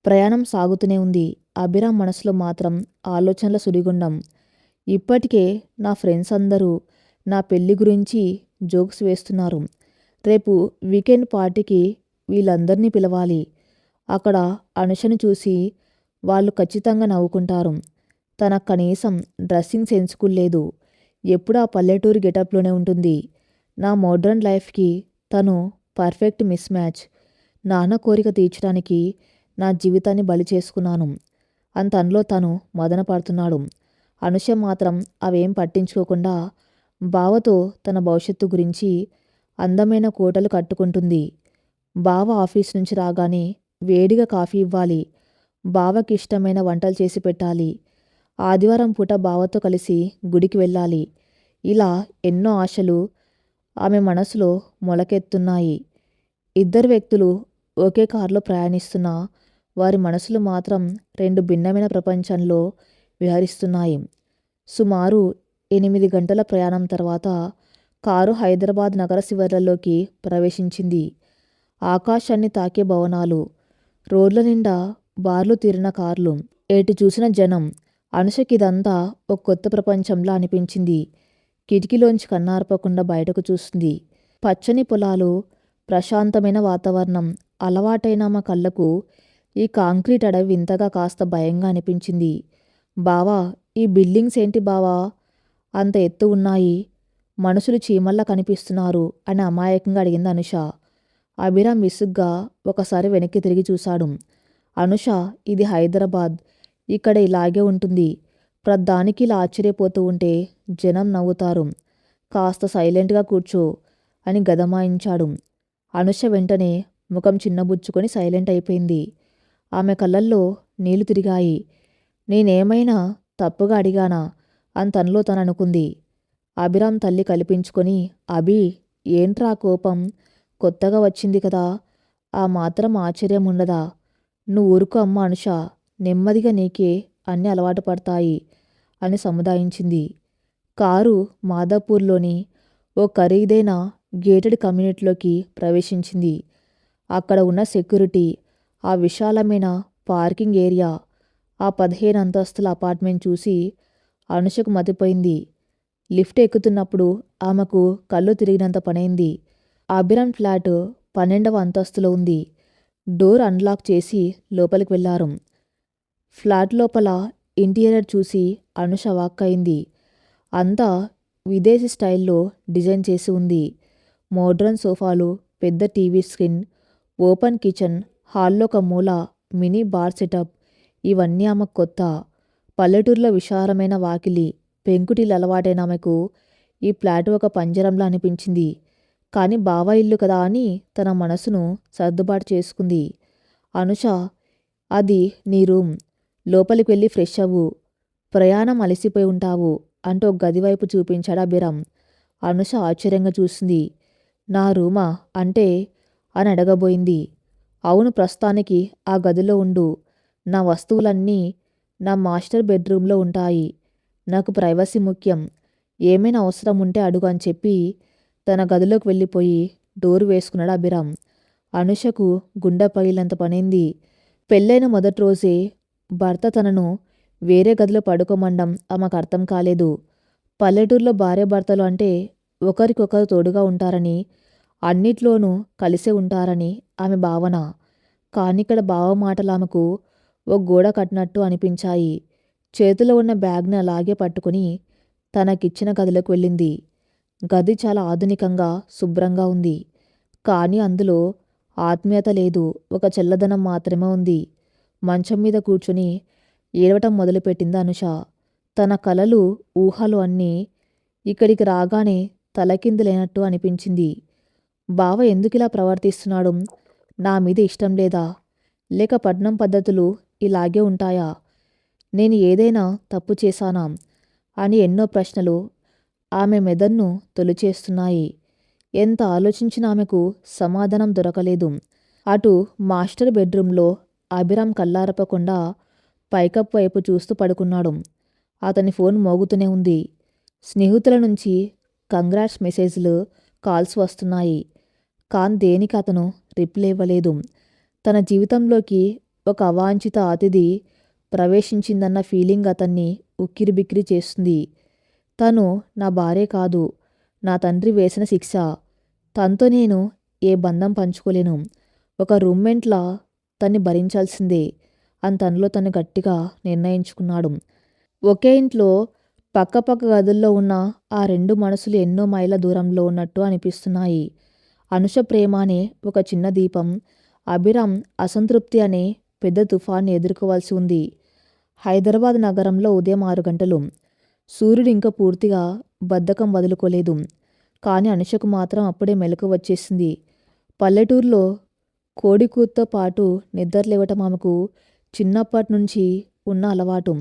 ప్రయాణం సాగుతూనే ఉంది. అభిరామ్ మనసులో మాత్రం ఆలోచనల సుడిగుండం. ఇప్పటికే నా ఫ్రెండ్స్ అందరూ నా పెళ్లి గురించి జోక్స్ వేస్తున్నారు. రేపు వీకెండ్ పార్టీకి వీళ్ళందరినీ పిలవాలి. అక్కడ అనుషని చూసి వాళ్ళు ఖచ్చితంగా నవ్వుకుంటారు. తనకు కనీసం డ్రెస్సింగ్ సెన్స్ కూడా లేదు. ఎప్పుడూ ఆ పల్లెటూరు గెటప్లోనే ఉంటుంది. నా మోడ్రన్ లైఫ్కి తను పర్ఫెక్ట్ మిస్ మ్యాచ్. నాన్న కోరిక తీర్చడానికి నా జీవితాన్ని బలి చేసుకున్నాను అని తనలో తను మదన పడుతున్నాడు. అనుష మాత్రం అవేం పట్టించుకోకుండా బావతో తన భవిష్యత్తు గురించి అందమైన కోటలు కట్టుకుంటుంది. బావ ఆఫీస్ నుంచి రాగానే వేడిగా కాఫీ ఇవ్వాలి. బావకి ఇష్టమైన వంటలు చేసి పెట్టాలి. ఆదివారం పూట బావతో కలిసి గుడికి వెళ్ళాలి. ఇలా ఎన్నో ఆశలు ఆమె మనసులో మొలకెత్తున్నాయి. ఇద్దరు వ్యక్తులు ఒకే కారులో ప్రయాణిస్తున్నా వారి మనసులు మాత్రం రెండు భిన్నమైన ప్రపంచంలో విహరిస్తున్నాయి. సుమారు 8 గంటల ప్రయాణం తర్వాత కారు హైదరాబాద్ నగర శివార్లలోకి ప్రవేశించింది. ఆకాశాన్ని తాకే భవనాలు, రోడ్ల నిండా బార్లు తీరిన కార్లు, ఎటు చూసిన జనం. అనుషకిదంతా ఒక కొత్త ప్రపంచంలా అనిపించింది. కిటికీలోంచి కన్నార్పకుండా బయటకు చూస్తుంది. పచ్చని పొలాలు, ప్రశాంతమైన వాతావరణం. అలవాటైన ఆమె కళ్ళకు ఈ కాంక్రీట్ అడవి వింతగా కాస్త భయంగా అనిపించింది. బావా, ఈ బిల్డింగ్స్ ఏంటి బావా, అంత ఎత్తు ఉన్నాయి, మనుషులు చీమల్లా కనిపిస్తున్నారు అని అమాయకంగా అడిగింది అనుష. అభిరామ్ విసుగ్గా ఒకసారి వెనక్కి తిరిగి చూశాడు. అనుష, ఇది హైదరాబాద్, ఇక్కడ ఇలాగే ఉంటుంది. ప్రతిదానికి ఇలా ఆశ్చర్యపోతూ ఉంటే జనం నవ్వుతారు. కాస్త సైలెంట్గా కూర్చో అని గదమాయించాడు. అనుష వెంటనే ముఖం చిన్నబుచ్చుకొని సైలెంట్ అయిపోయింది. ఆమె కళ్ళల్లో నీళ్లు తిరిగాయి. నేనేమైనా తప్పుగా అడిగానా అని తనలో తను అనుకుంది. అభిరామ్ తల్లి కల్పించుకొని, అభి, ఏంట్రా కోపం, కొత్తగా వచ్చింది కదా, ఆ మాత్రం ఆశ్చర్యం ఉండదా? నువ్వు ఊరుకో అమ్మ అనుష, నెమ్మదిగా నీకే అన్నీ అలవాటు పడతాయి అని సముదాయించింది. కారు మాదాపూర్లోని ఓ ఖరీదైన గేటెడ్ కమ్యూనిటీలోకి ప్రవేశించింది. అక్కడ ఉన్న సెక్యూరిటీ, ఆ విశాలమైన పార్కింగ్ ఏరియా, ఆ 15 అంతస్తుల అపార్ట్మెంట్ చూసి అనుషకు మతిపోయింది. లిఫ్ట్ ఎక్కుతున్నప్పుడు ఆమెకు కళ్ళు తిరిగినంత పనైంది. అభిరామ్ ఫ్లాట్ 12వ అంతస్తులో ఉంది. డోర్ అన్లాక్ చేసి లోపలికి వెళ్లారు. ఫ్లాట్ లోపల ఇంటీరియర్ చూసి అనుష వాక్కయింది. అంతా విదేశీ స్టైల్లో డిజైన్ చేసి ఉంది. మోడ్రన్ సోఫాలు, పెద్ద టీవీ స్క్రీన్, ఓపెన్ కిచెన్, హాల్లో ఒక మూల మినీ బార్ సెటప్, ఇవన్నీ ఆమెకు కొత్త. పల్లెటూరులో విశాలమైన వాకిలి, పెంకుటిల్లు అలవాటైన ఆమెకు ఈ ఫ్లాట్ ఒక పంజరంలా అనిపించింది. కానీ బావ ఇల్లు కదా అని తన మనసును సర్దుబాటు చేసుకుంది. అనుష, అది నీ రూమ్, లోపలికి వెళ్ళి ఫ్రెష్ అవ్వు, ప్రయాణం అలసిపోయి ఉంటావు అంటూ ఒక గదివైపు చూపించాడు అభిరామ్. అనుష ఆశ్చర్యంగా చూసింది. నా రూమా అంటే అని అడగబోయింది. అవును, ప్రస్తుతానికి ఆ గదిలో ఉండు. నా వస్తువులన్నీ నా మాస్టర్ బెడ్రూమ్లో ఉంటాయి. నాకు ప్రైవసీ ముఖ్యం. ఏమైనా అవసరం ఉంటే అడుగు అని చెప్పి తన గదిలోకి వెళ్ళిపోయి డోరు వేసుకున్నాడు అభిరామ్. అనుషకు గుండె పగిలినంత పనైంది. పెళ్ళైన మొదటి రోజే భర్త తనను వేరే గదిలో పడుకోమండం ఆమెకు అర్థం కాలేదు. పల్లెటూరులో భార్యాభర్తలు అంటే ఒకరికొకరు తోడుగా ఉంటారని, అన్నిట్లోనూ కలిసే ఉంటారని ఆమె భావన. కానిక్కడ బావ మాటలు ఆమెకు ఓ గోడ కట్టినట్టు అనిపించాయి. చేతిలో ఉన్న బ్యాగ్ని అలాగే పట్టుకుని తనకిచ్చిన గదిలోకి వెళ్ళింది. గది చాలా ఆధునికంగా, శుభ్రంగా ఉంది. కానీ అందులో ఆత్మీయత లేదు, ఒక చల్లదనం మాత్రమే ఉంది. మంచం మీద కూర్చుని ఏడవటం మొదలుపెట్టింది అనుష. తన కలలు, ఊహలు అన్నీ ఇక్కడికి రాగానే తలకిందులైనట్టు అనిపించింది. బావ ఎందుకిలా ప్రవర్తిస్తున్నాడు? నా మీద ఇష్టం లేదా? లేక పట్నం పద్ధతులు ఇలాగే ఉంటాయా? నేను ఏదైనా తప్పు చేశానా అని ఎన్నో ప్రశ్నలు ఆమె మెదడును తొలిచేస్తున్నాయి. ఎంత ఆలోచించినా ఆమెకు సమాధానం దొరకలేదు. అటు మాస్టర్ బెడ్రూంలో అభిరామ్ కళ్ళారపకుండా పైకప్పు వైపు చూస్తూ పడుకున్నాడు. అతని ఫోన్ మోగుతూనే ఉంది. స్నేహితుల నుంచి కంగ్రాట్స్ మెసేజ్లు, కాల్స్ వస్తున్నాయి. కాన్ దేనికి అతను రిప్లై ఇవ్వలేదు. తన జీవితంలోకి ఒక అవాంఛిత అతిథి ప్రవేశించిందన్న ఫీలింగ్ అతన్ని ఉక్కిరిబిక్కిరి చేస్తుంది. తను నా భార్య కాదు, నా తండ్రి వేసిన శిక్ష. తనతో నేను ఏ బంధం పంచుకోలేను. ఒక రూమ్మేట్లా తన్ని భరించాల్సిందే అని తనలో తను గట్టిగా నిర్ణయించుకున్నాడు. ఒకే ఇంట్లో పక్కపక్క గదుల్లో ఉన్న ఆ రెండు మనసులు ఎన్నో మైళ్ళ దూరంలో ఉన్నట్టు అనిపిస్తున్నాయి. అనుష ప్రేమ అనే ఒక చిన్న దీపం, అభిరామ్ అసంతృప్తి అనే పెద్ద తుఫాన్ని ఎదుర్కోవాల్సి ఉంది. హైదరాబాద్ నగరంలో ఉదయం 6 గంటలు. సూర్యుడు ఇంకా పూర్తిగా బద్ధకం వదులుకోలేదు. కానీ అనుషకు మాత్రం అప్పుడే మెలకువ వచ్చేసింది. పల్లెటూరులో కోడికూత్తో పాటు నిద్రలేవటం ఆమెకు చిన్నప్పటి నుంచి ఉన్న అలవాటు.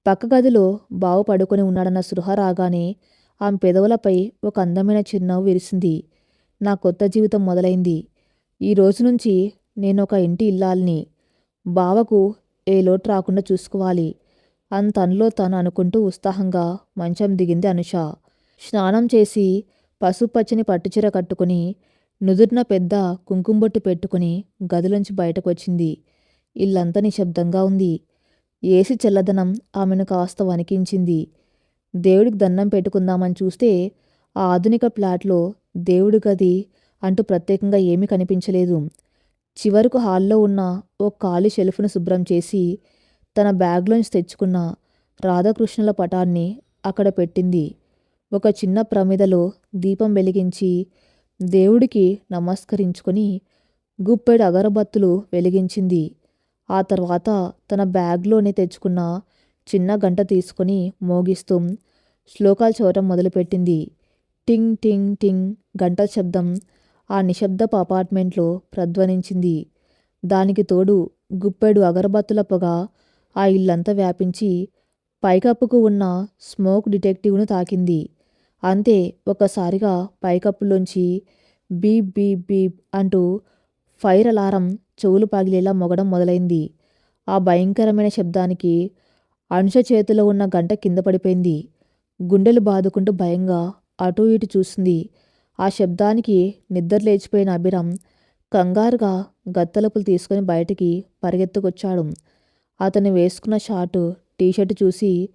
పక్క గదిలో బావ పడుకొని ఉన్నాడన్న స్పృహ రాగానే ఆమె పెదవులపై ఒక అందమైన చిరునవ్వు విరిసింది. నా కొత్త జీవితం మొదలైంది. ఈ రోజు నుంచి నేను ఒక ఇంటి ఇల్లాల్ని. బావకు ఏ లోటు రాకుండా చూసుకోవాలి అని తనలో తాను అనుకుంటూ ఉత్సాహంగా మంచం దిగింది అనుష. స్నానం చేసి పసుపచ్చని పట్టుచీర కట్టుకుని నుదుటిన పెద్ద కుంకుమబొట్టు పెట్టుకుని గదిలోంచి బయటకొచ్చింది. ఇల్లంతా నిశ్శబ్దంగా ఉంది. ఏసి చల్లదనం ఆమెను కాస్త వణికించింది. దేవుడికి దండం పెట్టుకుందామని చూస్తే ఆ ఆధునిక ఫ్లాట్లో దేవుడి గది అంటూ ప్రత్యేకంగా ఏమీ కనిపించలేదు. చివరకు హాల్లో ఉన్న ఓ ఖాళీ షెల్ఫ్ను శుభ్రం చేసి తన బ్యాగ్లోంచి తెచ్చుకున్న రాధాకృష్ణుల పటాన్ని అక్కడ పెట్టింది. ఒక చిన్న ప్రమిదలో దీపం వెలిగించి దేవుడికి నమస్కరించుకొని గుప్పెడు అగరబత్తులు వెలిగించింది. ఆ తర్వాత తన బ్యాగ్లోనే తెచ్చుకున్న చిన్న గంట తీసుకొని మోగిస్తూ శ్లోకాలు చదవటం మొదలుపెట్టింది. టింగ్ టింగ్ టింగ్ గంటల శబ్దం ఆ నిశ్శబ్దపు అపార్ట్మెంట్లో ప్రధ్వనించింది. దానికి తోడు గుప్పెడు అగరబత్తుల పొగ ఆ ఇల్లంతా వ్యాపించి పైకప్పుకు ఉన్న స్మోక్ డిటెక్టివ్ను తాకింది. అంతే, ఒక్కసారిగా పైకప్పులోంచి బీప్ బీప్ బీప్ అంటూ ఫైర్ అలారం చెవులు పగిలేలా మోగడం మొదలైంది. ఆ భయంకరమైన శబ్దానికి అనుష చేతిలో ఉన్న గంట కింద పడిపోయింది. గుండెలు బాదుకుంటూ భయంగా అటూ ఇటూ చూసింది. ఆ శబ్దానికి నిద్ర లేచిపోయిన అభిరామ్ కంగారుగా గత్తలుపులు తీసుకుని బయటికి పరిగెత్తుకొచ్చాడు. అతను వేసుకున్న షార్టు టీషర్టు చూసి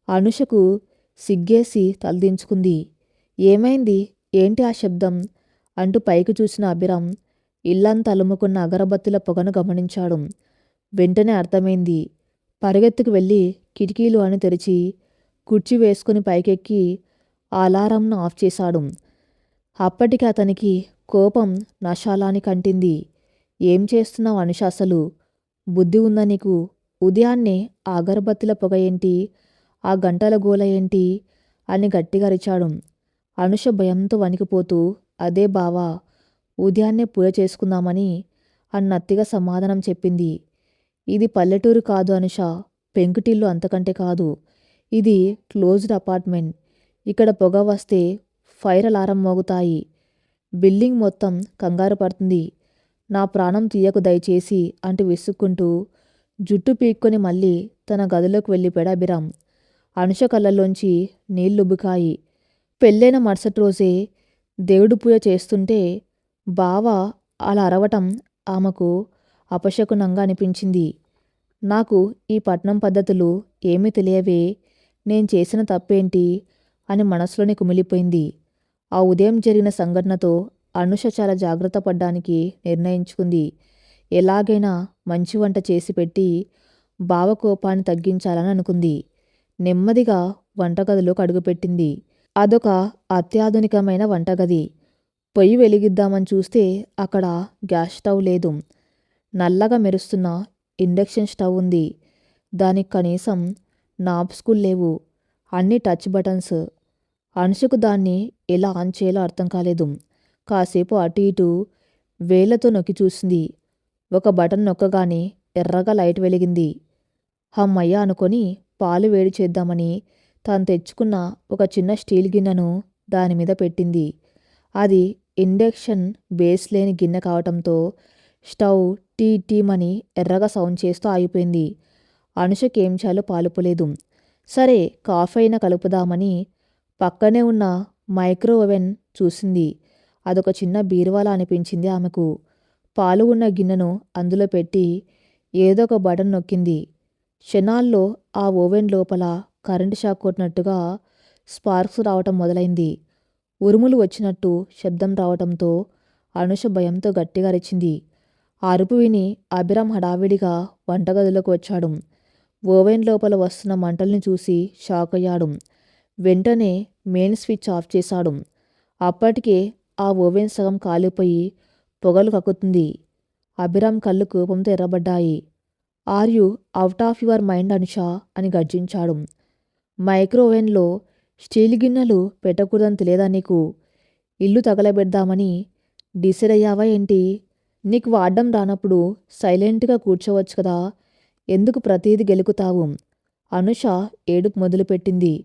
అనుషకు సిగ్గేసి తలదించుకుంది. ఏమైంది? ఏంటి ఆ శబ్దం? అంటూ పైకి చూసిన అభిరామ్ ఇల్లంతా అలుముకున్న అగరబత్తుల పొగను గమనించాడు. వెంటనే అర్థమైంది. పరిగెత్తుకు వెళ్ళి కిటికీలు అని తెరిచి కుర్చీ వేసుకుని పైకెక్కి ఆ అలారంను ఆఫ్ చేశాడు. అప్పటికి అతనికి కోపం నషాలాని కంటింది. ఏం చేస్తున్నావు అనుష? అసలు బుద్ధి ఉందా నీకు? ఉదయాన్నే ఆ అగరబత్తుల పొగ ఏంటి? ఆ గంటల గోల ఏంటి? అని గట్టిగా అరిచాడు. అనుష భయంతో వణికిపోతూ, అదే బావా, ఉదయాన్నే పూజ చేసుకుందామని అన్నత్తిగా సమాధానం చెప్పింది. ఇది పల్లెటూరు కాదు అనుష, పెంకుటిల్లు అంతకంటే కాదు. ఇది క్లోజ్డ్ అపార్ట్మెంట్. ఇక్కడ పొగ వస్తే ఫైర్ అలారం మోగుతాయి. బిల్డింగ్ మొత్తం కంగారు పడుతుంది. నా ప్రాణం తీయకు దయచేసి అంటూ విసుక్కుంటూ జుట్టు పీక్కొని మళ్ళీ తన గదిలోకి వెళ్ళిపోయాడు అభిరామ్. అనుష కళ్ళల్లోంచి నీళ్లుబ్బుకాయి. పెళ్ళైన మరుసటి రోజే దేవుడి పూజ చేస్తుంటే బావ అలా అరవటం ఆమెకు అపశకునంగా అనిపించింది. నాకు ఈ పట్నం పద్ధతులు ఏమీ తెలియవే, నేను చేసిన తప్పేంటి అని మనసులోనే కుమిలిపోయింది. ఆ ఉదయం జరిగిన సంఘటనతో అనుష చాలా జాగ్రత్త పడ్డానికి నిర్ణయించుకుంది. ఎలాగైనా మంచి వంట చేసి పెట్టి బావ కోపాన్ని తగ్గించాలని అనుకుంది. నెమ్మదిగా వంటగదిలోకి అడుగుపెట్టింది. అదొక అత్యాధునికమైన వంటగది. పొయ్యి వెలిగిద్దామని చూస్తే అక్కడ గ్యాస్ స్టవ్ లేదు. నల్లగా మెరుస్తున్న ఇండక్షన్ స్టవ్ ఉంది. దానికి కనీసం నాబ్స్ కూడా లేవు. అన్నీ టచ్ బటన్స్. అనుషకు దాన్ని ఎలా ఆన్ చేయాలో అర్థం కాలేదు. కాసేపు అటు ఇటు వేళ్లతో నొక్కి చూసింది. ఒక బటన్ నొక్కగానే ఎర్రగా లైట్ వెలిగింది. హమ్మయ్య అనుకొని పాలు వేడి చేద్దామని తాను తెచ్చుకున్న ఒక చిన్న స్టీల్ గిన్నెను దానిమీద పెట్టింది. అది ఇండక్షన్ బేస్ లేని గిన్నె కావటంతో స్టవ్ టీ టీమని ఎర్రగా సౌండ్ చేస్తూ ఆగిపోయింది. అనుషకేం చేయాలో పాలుపోలేదు. సరే, కాఫీ అయినా కలుపుదామని పక్కనే ఉన్న మైక్రో ఓవెన్ చూసింది. అదొక చిన్న బీరువాలా అనిపించింది ఆమెకు. పాలు ఉన్న గిన్నెను అందులో పెట్టి ఏదో ఒక బటన్ నొక్కింది. క్షణాల్లో ఆ ఓవెన్ లోపల కరెంటు షాక్ కొట్టినట్టుగా స్పార్క్స్ రావటం మొదలైంది. ఉరుములు వచ్చినట్టు శబ్దం రావటంతో అనుష భయంతో గట్టిగా అరిచింది. ఆ అరుపు విని అభిరామ్ హడావిడిగా వంటగదిలోకి వచ్చాడు. ఓవెన్ లోపల వస్తున్న మంటల్ని చూసి షాక్ అయ్యాడు. వెంటనే మెయిన్ స్విచ్ ఆఫ్ చేశాడు. అప్పటికే ఆ ఓవెన్ సగం కాలిపోయి పొగలు కక్కుతుంది. అభిరామ్ కళ్ళు కోపంతో ఎర్రబడ్డాయి. Are you out of your mind Anusha అని గర్జించాడు. మైక్రోవేవ్లో స్టీల్ గిన్నెలు పెట్టకూడదని తెలియదా నీకు? ఇల్లు తగలబెడదామని డిసైడ్ అయ్యావా ఏంటి? నీకు వాడడం రానప్పుడు సైలెంట్గా కూర్చోవచ్చు కదా, ఎందుకు ప్రతీది గెలుకుతావు? అనుష ఏడుపు మొదలుపెట్టింది.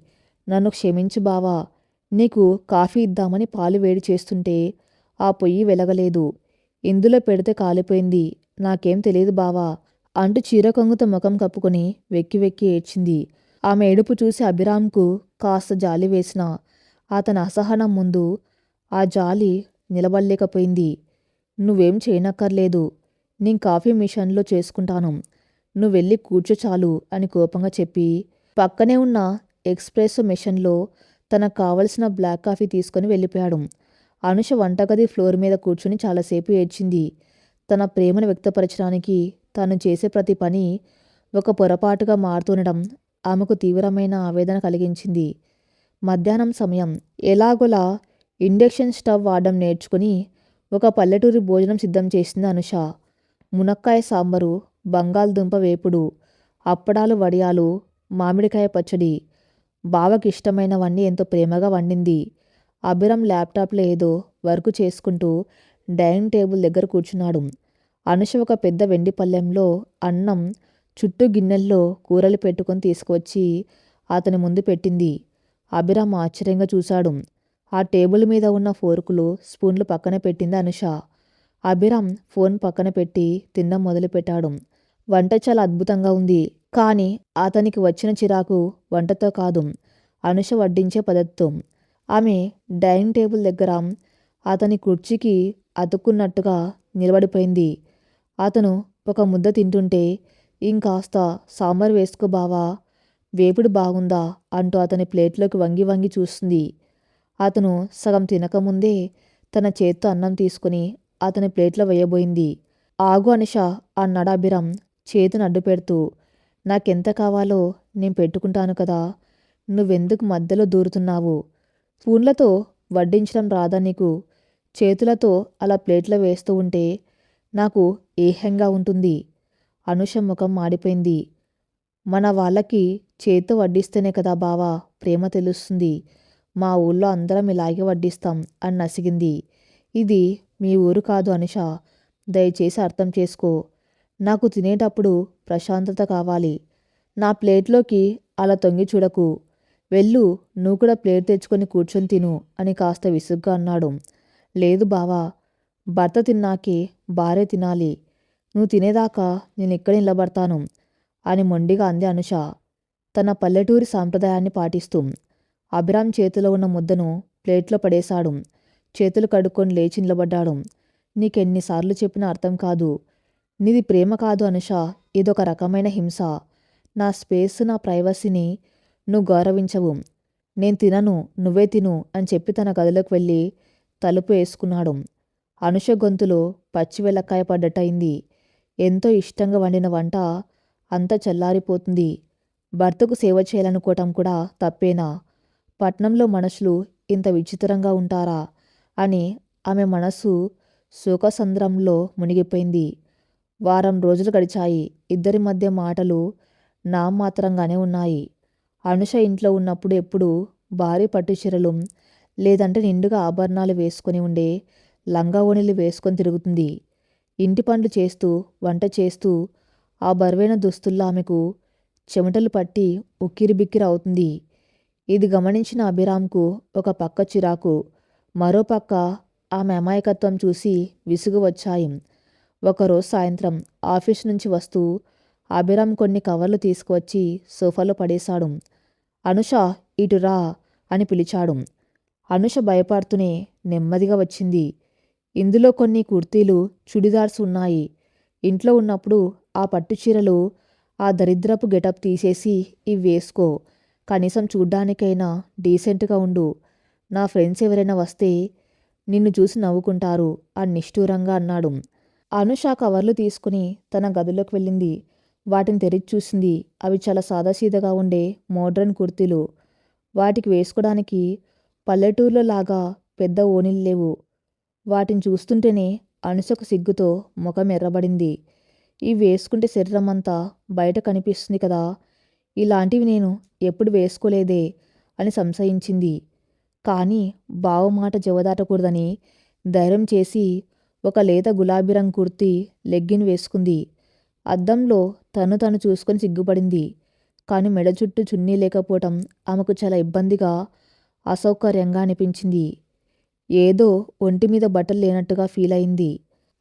నన్ను క్షమించు బావా, నీకు కాఫీ ఇద్దామని పాలు వేడి చేస్తుంటే ఆ పొయ్యి వెలగలేదు. ఇందులో పెడితే కాలిపోయింది. నాకేం తెలియదు బావా అంటూ చీర కొంగుతో ముఖం కప్పుకొని వెక్కి వెక్కి ఏడ్చింది. ఆమె ఏడుపు చూసి అభిరామ్కు కాస్త జాలి వేసిన అతని అసహనం ముందు ఆ జాలి నిలబడలేకపోయింది. నువ్వేం చేయనక్కర్లేదు. నేను కాఫీ మిషన్లో చేసుకుంటాను. నువ్వెళ్ళి కూర్చో చాలు అని కోపంగా చెప్పి పక్కనే ఉన్న ఎక్స్‌ప్రెసో మెషిన్‌లో తనకు కావలసిన బ్లాక్ కాఫీ తీసుకొని వెళ్ళిపోయాడు. అనుష వంటగది ఫ్లోర్ మీద కూర్చుని చాలాసేపు ఏడ్చింది. తన ప్రేమను వ్యక్తపరచడానికి తాను చేసే ప్రతి పని ఒక పొరపాటుగా మారుతుండడం ఆమెకు తీవ్రమైన ఆవేదన కలిగించింది. మధ్యాహ్నం సమయం. ఎలాగోలా ఇండక్షన్ స్టవ్ వాడడం నేర్చుకుని ఒక పల్లెటూరి భోజనం సిద్ధం చేసింది అనుష. మునక్కాయ సాంబారు, బంగాళదుంప వేపుడు, అప్పడాలు, వడియాలు, మామిడికాయ పచ్చడి. బావకిష్టమైనవన్నీ ఎంతో ప్రేమగా వండింది. అభిరామ్ ల్యాప్టాప్లో ఏదో వర్క్ చేసుకుంటూ డైనింగ్ టేబుల్ దగ్గర కూర్చున్నాడు. అనుష ఒక పెద్ద వెండి పళ్ళెంలో అన్నం, చుట్టూ గిన్నెల్లో కూరలు పెట్టుకొని తీసుకువచ్చి అతని ముందు పెట్టింది. అభిరామ్ ఆశ్చర్యంగా చూశాడు. ఆ టేబుల్ మీద ఉన్న ఫోర్కులు, స్పూన్లు పక్కన పెట్టింది అనుష. అభిరామ్ ఫోన్ పక్కన పెట్టి తినడం మొదలుపెట్టాడు. వంట చాలా అద్భుతంగా ఉంది. కానీ అతనికి వచ్చిన చిరాకు వంటతో కాదు, అనుష వడ్డించే పద్ధతితో. ఆమె డైనింగ్ టేబుల్ దగ్గర అతని కుర్చీకి అతుక్కున్నట్టుగా నిలబడిపోయింది. అతను ఒక ముద్ద తింటుంటే ఇంకాస్త సాంబార్ వేసుకో బావా, వేపుడు బాగుందా అంటూ అతని ప్లేట్లోకి వంగి వంగి చూస్తుంది. అతను సగం తినకముందే తన చేత్తో అన్నం తీసుకుని అతని ప్లేట్లో వేయబోయింది. ఆగు అనుష అన్నాడు అభిరామ్ చేతిని అడ్డు పెడుతూ. నాకెంత కావాలో నేను పెట్టుకుంటాను కదా, నువ్వెందుకు మధ్యలో దూరుతున్నావు? స్పూన్లతో వడ్డించడం రాదా నీకు? చేతులతో అలా ప్లేట్లో వేస్తూ ఉంటే నాకు ఏహ్యంగా ఉంటుంది. అనుష ముఖం మాడిపోయింది. మన వాళ్ళకి చేత్తో వడ్డిస్తేనే కదా బావా ప్రేమ తెలుస్తుంది. మా ఊళ్ళో అందరం ఇలాగే వడ్డిస్తాం అని నసిగింది. ఇది మీ ఊరు కాదు అనుష, దయచేసి అర్థం చేసుకో. నాకు తినేటప్పుడు ప్రశాంతత కావాలి. నా ప్లేట్లోకి అలా తొంగి చూడకు. వెళ్ళు, నువ్వు కూడా ప్లేట్ తెచ్చుకొని కూర్చొని తిను అని కాస్త విసుగ్గా అన్నాడు. లేదు బావా, భర్త తిన్నాకే భార్య తినాలి. నువ్వు తినేదాకా నేను ఇక్కడే నిలబడతాను అని మొండిగా అంది అనుష తన పల్లెటూరి సాంప్రదాయాన్ని పాటిస్తూ. అభిరామ్ చేతిలో ఉన్న ముద్దను ప్లేట్లో పడేశాడు. చేతులు కడుక్కొని లేచి నిలబడ్డాడు. నీకెన్నిసార్లు చెప్పినా అర్థం కాదు. నీది ప్రేమ కాదు అనుష, ఇదొక రకమైన హింస. నా స్పేస్, నా ప్రైవసీని నువ్వు గౌరవించవు. నేను తినను, నువ్వే తిను అని చెప్పి తన గదిలోకి వెళ్ళి తలుపు వేసుకున్నాడు. అనుష గొంతులో పచ్చి వెలక్కాయ పడ్డట్టయింది. ఎంతో ఇష్టంగా వండిన వంట అంతా చల్లారిపోతుంది. భర్తకు సేవ చేయాలనుకోవటం కూడా తప్పేనా? పట్నంలో మనుషులు ఇంత విచిత్రంగా ఉంటారా అని ఆమె మనసు శోకసంద్రంలో మునిగిపోయింది. వారం రోజులు గడిచాయి. ఇద్దరి మధ్య మాటలు నామమాత్రంగానే ఉన్నాయి. అనుష ఇంట్లో ఉన్నప్పుడు ఎప్పుడూ భారీ పట్టుచీరలు, లేదంటే నిండుగా ఆభరణాలు వేసుకొని ఉండే లంగా ఓణీలు వేసుకొని తిరుగుతుంది. ఇంటి పనులు చేస్తూ, వంట చేస్తూ ఆ బరువైన దుస్తుల్లో ఆమెకు చెమటలు పట్టి ఉక్కిరిబిక్కిరి అవుతుంది. ఇది గమనించిన అభిరామ్కు ఒక పక్క చిరాకు, మరో పక్క ఆమె అమాయకత్వం చూసి విసుగు వచ్చాయి. ఒకరోజు సాయంత్రం ఆఫీస్ నుంచి వస్తూ అభిరామ్ కొన్ని కవర్లు తీసుకువచ్చి సోఫాలో పడేశాడు. అనుష, ఇటురా అని పిలిచాడు. అనుష భయపడుతూనే నెమ్మదిగా వచ్చింది. ఇందులో కొన్ని కుర్తీలు, చుడిదార్స్ ఉన్నాయి. ఇంట్లో ఉన్నప్పుడు ఆ పట్టుచీరలు, ఆ దరిద్రపు గెటప్ తీసేసి ఇవి వేసుకో. కనీసం చూడ్డానికైనా డీసెంట్గా ఉండు. నా ఫ్రెండ్స్ ఎవరైనా వస్తే నిన్ను చూసి నవ్వుకుంటారు అని నిష్ఠూరంగా అన్నాడు. అనుష కవర్లు తీసుకుని తన గదిలోకి వెళ్ళింది. వాటిని తెరిచి చూసింది. అవి చాలా సాదాసీదాగా ఉండే మోడ్రన్ కుర్తీలు. వాటికి వేసుకోవడానికి పల్లెటూరులో లాగా పెద్ద ఓణీలు లేవు. వాటిని చూస్తుంటేనే అనుషకు సిగ్గుతో ముఖం ఎర్రబడింది. ఇవి వేసుకుంటే శరీరం అంతా బయట కనిపిస్తుంది కదా, ఇలాంటివి నేను ఎప్పుడు వేసుకోలేదే అని సంశయించింది. కానీ బావ మాట జవదాటకూడదని ధైర్యం చేసి ఒక లేత గులాబీ రంగు కుర్తీ, లెగ్గిన్ వేసుకుంది. అద్దంలో తను చూసుకొని సిగ్గుపడింది. కానీ మెడ చుట్టూ చున్నీ లేకపోవటం ఆమెకు చాలా ఇబ్బందిగా, అసౌకర్యంగా అనిపించింది. ఏదో ఒంటి మీద బట్టలు లేనట్టుగా ఫీల్ అయింది.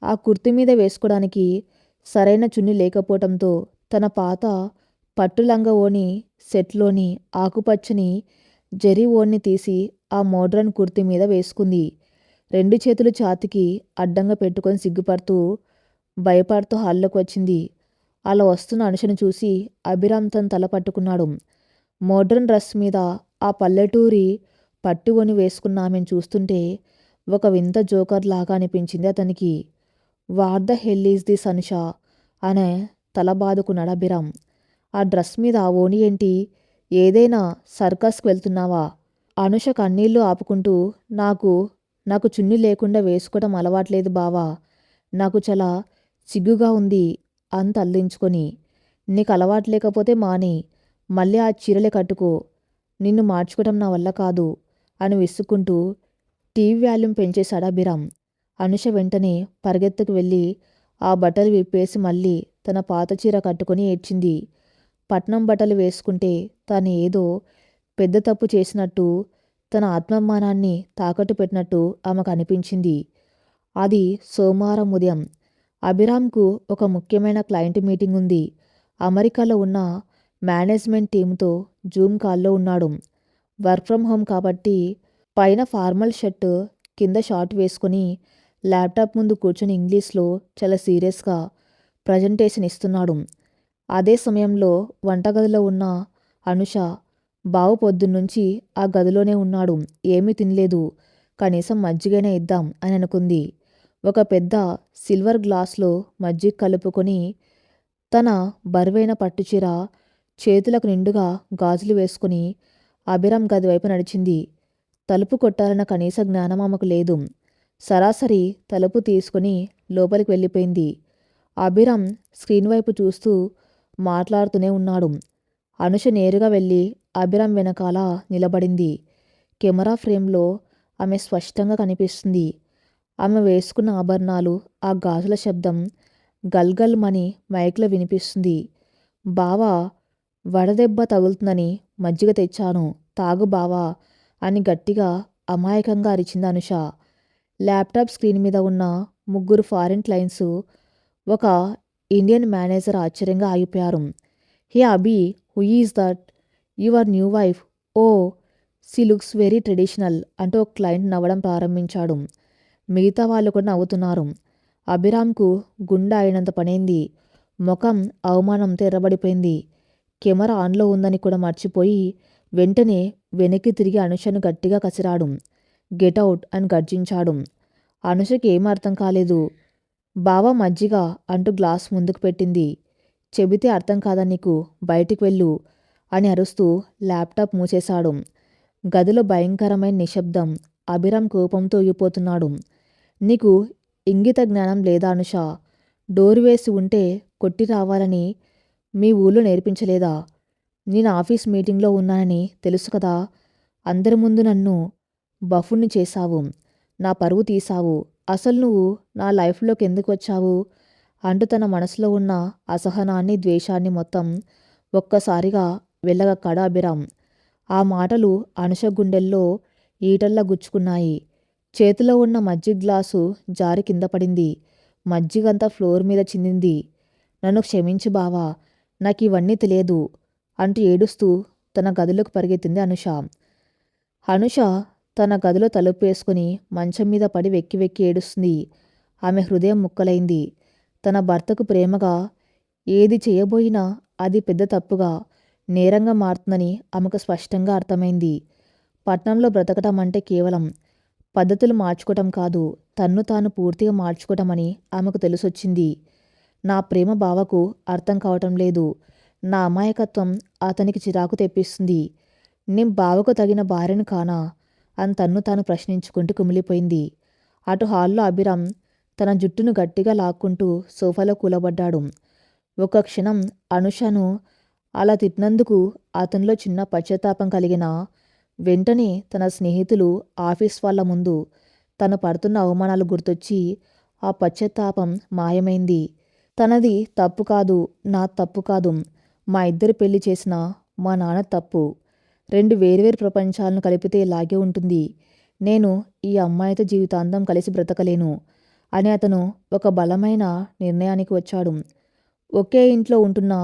ఆ కుర్తీ మీద వేసుకోవడానికి సరైన చున్నీ లేకపోవటంతో తన పాత పట్టు లంగా ఓణి సెట్లోని ఆకుపచ్చని జరీ ఓణ్ణి తీసి ఆ మోడ్రన్ కుర్తీ మీద వేసుకుంది. 2 చేతులు ఛాతీకి అడ్డంగా పెట్టుకొని సిగ్గుపడుతూ, భయపడుతూ హాల్లోకి వచ్చింది. అలా వస్తున్న అనుషను చూసి అభిరామ్ తన తల పట్టుకున్నాడు. మోడ్రన్ డ్రెస్ మీద ఆ పల్లెటూరి పట్టుకొని వేసుకున్న ఆమెను చూస్తుంటే ఒక వింత జోకర్ లాగా అనిపించింది అతనికి. What the hell is this Anusha అనే తల బాదుకున్నాడు అభిరామ్. ఆ డ్రెస్ మీద ఆ ఓణి ఏంటి? ఏదైనా సర్కస్కి వెళ్తున్నావా? అనుష కన్నీళ్లు ఆపుకుంటూ, నాకు చున్నీ లేకుండా వేసుకోవటం అలవాట్లేదు బావా. నాకు చాలా సిగ్గుగా ఉంది అంత అల్లించుకొని. నీకు అలవాటు లేకపోతే మాని, మళ్ళీ ఆ చీరలే కట్టుకో. నిన్ను మార్చుకోవటం నా వల్ల కాదు అని విసుక్కుంటూ టీవీ వాల్యూమ్ పెంచేశాడు అభిరామ్. అనుష వెంటనే పరిగెత్తుకు వెళ్ళి ఆ బట్టలు విప్పేసి మళ్ళీ తన పాత చీర కట్టుకొని ఏడ్చింది. పట్నం బట్టలు వేసుకుంటే తాను ఏదో పెద్ద తప్పు చేసినట్టు, తన ఆత్మాభిమానాన్ని తాకట్టు పెట్టినట్టు ఆమెకు అనిపించింది. అది సోమవారం ఉదయం. అభిరామ్కు ఒక ముఖ్యమైన క్లయింట్ మీటింగ్ ఉంది. అమెరికాలో ఉన్న మేనేజ్మెంట్ టీంతో జూమ్ కాల్లో ఉన్నాడు. వర్క్ ఫ్రమ్ హోమ్ కాబట్టి పైన ఫార్మల్ షర్ట్, కింద షార్ట్ వేసుకొని ల్యాప్టాప్ ముందు కూర్చొని ఇంగ్లీష్లో చాలా సీరియస్గా ప్రజెంటేషన్ ఇస్తున్నాడు. అదే సమయంలో వంటగదిలో ఉన్న అనుష, బావు పొద్దున్నుంచి ఆ గదిలోనే ఉన్నాడు, ఏమీ తినలేదు, కనీసం మజ్జిగైనా ఇద్దాం అని అనుకుంది. ఒక పెద్ద సిల్వర్ గ్లాస్లో మజ్జిగ కలుపుకొని తన బరువైన పట్టుచీర చేతులకు నిండుగా గాజులు వేసుకుని అభిరామ్ గది వైపు నడిచింది. తలుపు కొట్టాలన్న కనీస జ్ఞానం ఆమెకు లేదు. సరాసరి తలుపు తీసుకుని లోపలికి వెళ్ళిపోయింది. అభిరామ్ స్క్రీన్ వైపు చూస్తూ మాట్లాడుతూనే ఉన్నాడు. అనుష నేరుగా వెళ్ళి అభిరామ్ వెనకాల నిలబడింది. కెమెరా ఫ్రేమ్లో ఆమె స్పష్టంగా కనిపిస్తుంది. ఆమె వేసుకున్న ఆభరణాలు, ఆ గాజుల శబ్దం గల్గల్ మని మైక్లో వినిపిస్తుంది. బావా, వడదెబ్బ తగులుతుందని మజ్జిగ తెచ్చాను, తాగు బావా అని గట్టిగా అమాయకంగా అరిచింది అనుష. ల్యాప్టాప్ స్క్రీన్ మీద ఉన్న 3 ఫారిన్ క్లయింట్స్, ఒక ఇండియన్ మేనేజర్ ఆశ్చర్యంగా ఆగిపోయారు. Hey Abhi, who is that? Your new wife? Oh, she looks very traditional అంటూ ఒక క్లయింట్ నవ్వడం ప్రారంభించాడు. మిగతా వాళ్ళు కూడా నవ్వుతున్నారు. అభిరామ్కు గుండె అయినంత పనైంది. ముఖం అవమానంతో ఎర్రబడిపోయింది. కెమెరా ఆన్లో ఉందని కూడా మర్చిపోయి వెంటనే వెనక్కి తిరిగి అనుషను గట్టిగా కసిరాడు. గెటౌట్ అని గర్జించాడు. అనుషకి ఏం అర్థం కాలేదు. బావా మజ్జిగ అంటూ గ్లాస్ ముందుకు పెట్టింది. చెబితే అర్థం కాదా నీకు? బయటికి వెళ్ళు అని అరుస్తూ ల్యాప్టాప్ మూసేశాడు. గదిలో భయంకరమైన నిశ్శబ్దం. అభిరామ్ కోపంతో ఊగిపోతున్నాడు. నీకు ఇంగిత జ్ఞానం లేదా అనుష? డోర్ వేసి ఉంటే కొట్టి రావాలని మీ ఊళ్ళో నేర్పించలేదా? నేను ఆఫీస్ మీటింగ్లో ఉన్నానని తెలుసు కదా. అందరి ముందు నన్ను బఫుణ్ణి చేశావు, నా పరువు తీశావు. అసలు నువ్వు నా లైఫ్లోకి ఎందుకు వచ్చావు అంటూ తన మనసులో ఉన్న అసహనాన్ని, ద్వేషాన్ని మొత్తం ఒక్కసారిగా వెళ్ళగక్కాడు అభిరామ్. ఆ మాటలు అనుష గుండెల్లో ఈటల్లా గుచ్చుకున్నాయి. చేతిలో ఉన్న మజ్జిగ గ్లాసు జారి కింద పడింది. మజ్జిగంతా ఫ్లోర్ మీద చిందింది. నన్ను క్షమించు బావా, నాకు ఇవన్నీ తెలియదు అంటూ ఏడుస్తూ తన గదిలోకి పరిగెత్తింది అనుష. అనుష తన గదిలో తలుపు వేసుకుని మంచం మీద పడి వెక్కి వెక్కి ఏడుస్తుంది. ఆమె హృదయం ముక్కలైంది. తన భర్తకు ప్రేమగా ఏది చేయబోయినా అది పెద్ద తప్పుగా, నేరంగా మారుతుందని ఆమెకు స్పష్టంగా అర్థమైంది. పట్నంలో బ్రతకటం అంటే కేవలం పద్ధతులు మార్చుకోవటం కాదు, తన్ను తాను పూర్తిగా మార్చుకోవటమని ఆమెకు తెలిసొచ్చింది. నా ప్రేమ బావకు అర్థం కావటం లేదు. నా అమాయకత్వం అతనికి చిరాకు తెప్పిస్తుంది. నేను బావకు తగిన భార్యను కానా అని తన్ను తాను ప్రశ్నించుకుంటూ కుమిలిపోయింది. అటు హాల్లో అభిరామ్ తన జుట్టును గట్టిగా లాక్కుంటూ సోఫాలో కూలబడ్డాడు. ఒక క్షణం అనుషను అలా తిట్టినందుకు అతనిలో చిన్న పశ్చాత్తాపం కలిగిన వెంటనే తన స్నేహితులు, ఆఫీస్ వాళ్ళ ముందు తను పడుతున్న అవమానాలు గుర్తొచ్చి ఆ పశ్చాత్తాపం మాయమైంది. తనది తప్పు కాదు, నా తప్పు కాదు, మా ఇద్దరు పెళ్లి చేసిన మా నాన్న తప్పు. 2 వేర్వేరు ప్రపంచాలను కలిపితే ఇలాగే ఉంటుంది. నేను ఈ అమ్మాయితో జీవితాంతం కలిసి బ్రతకలేను అని అతను ఒక బలమైన నిర్ణయానికి వచ్చాడు. ఒకే ఇంట్లో ఉంటున్న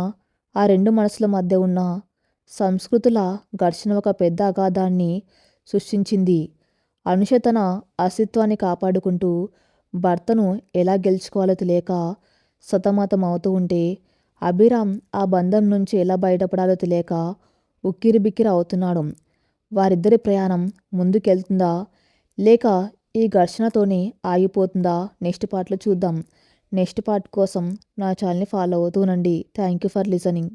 ఆ 2 మనసుల మధ్య ఉన్న సంస్కృతుల ఘర్షణ ఒక పెద్ద అగాధాన్ని సృష్టించింది. అనుష తన అస్తిత్వాన్ని కాపాడుకుంటూ భర్తను ఎలా గెలుచుకోవాలో తెలియక సతమతం అవుతూ ఉంటే, అభిరామ్ ఆ బంధం నుంచి ఎలా బయటపడాలో తెలియక ఉక్కిరిబిక్కిరి అవుతున్నాడు. వారిద్దరి ప్రయాణం ముందుకెళ్తుందా లేక ఈ ఘర్షణతోనే ఆగిపోతుందా? నెక్స్ట్ పార్ట్లో చూద్దాం. నెక్స్ట్ పార్ట్ కోసం నా ఛానల్ని ఫాలో అవుతూ ఉండండి. Thank you for listening.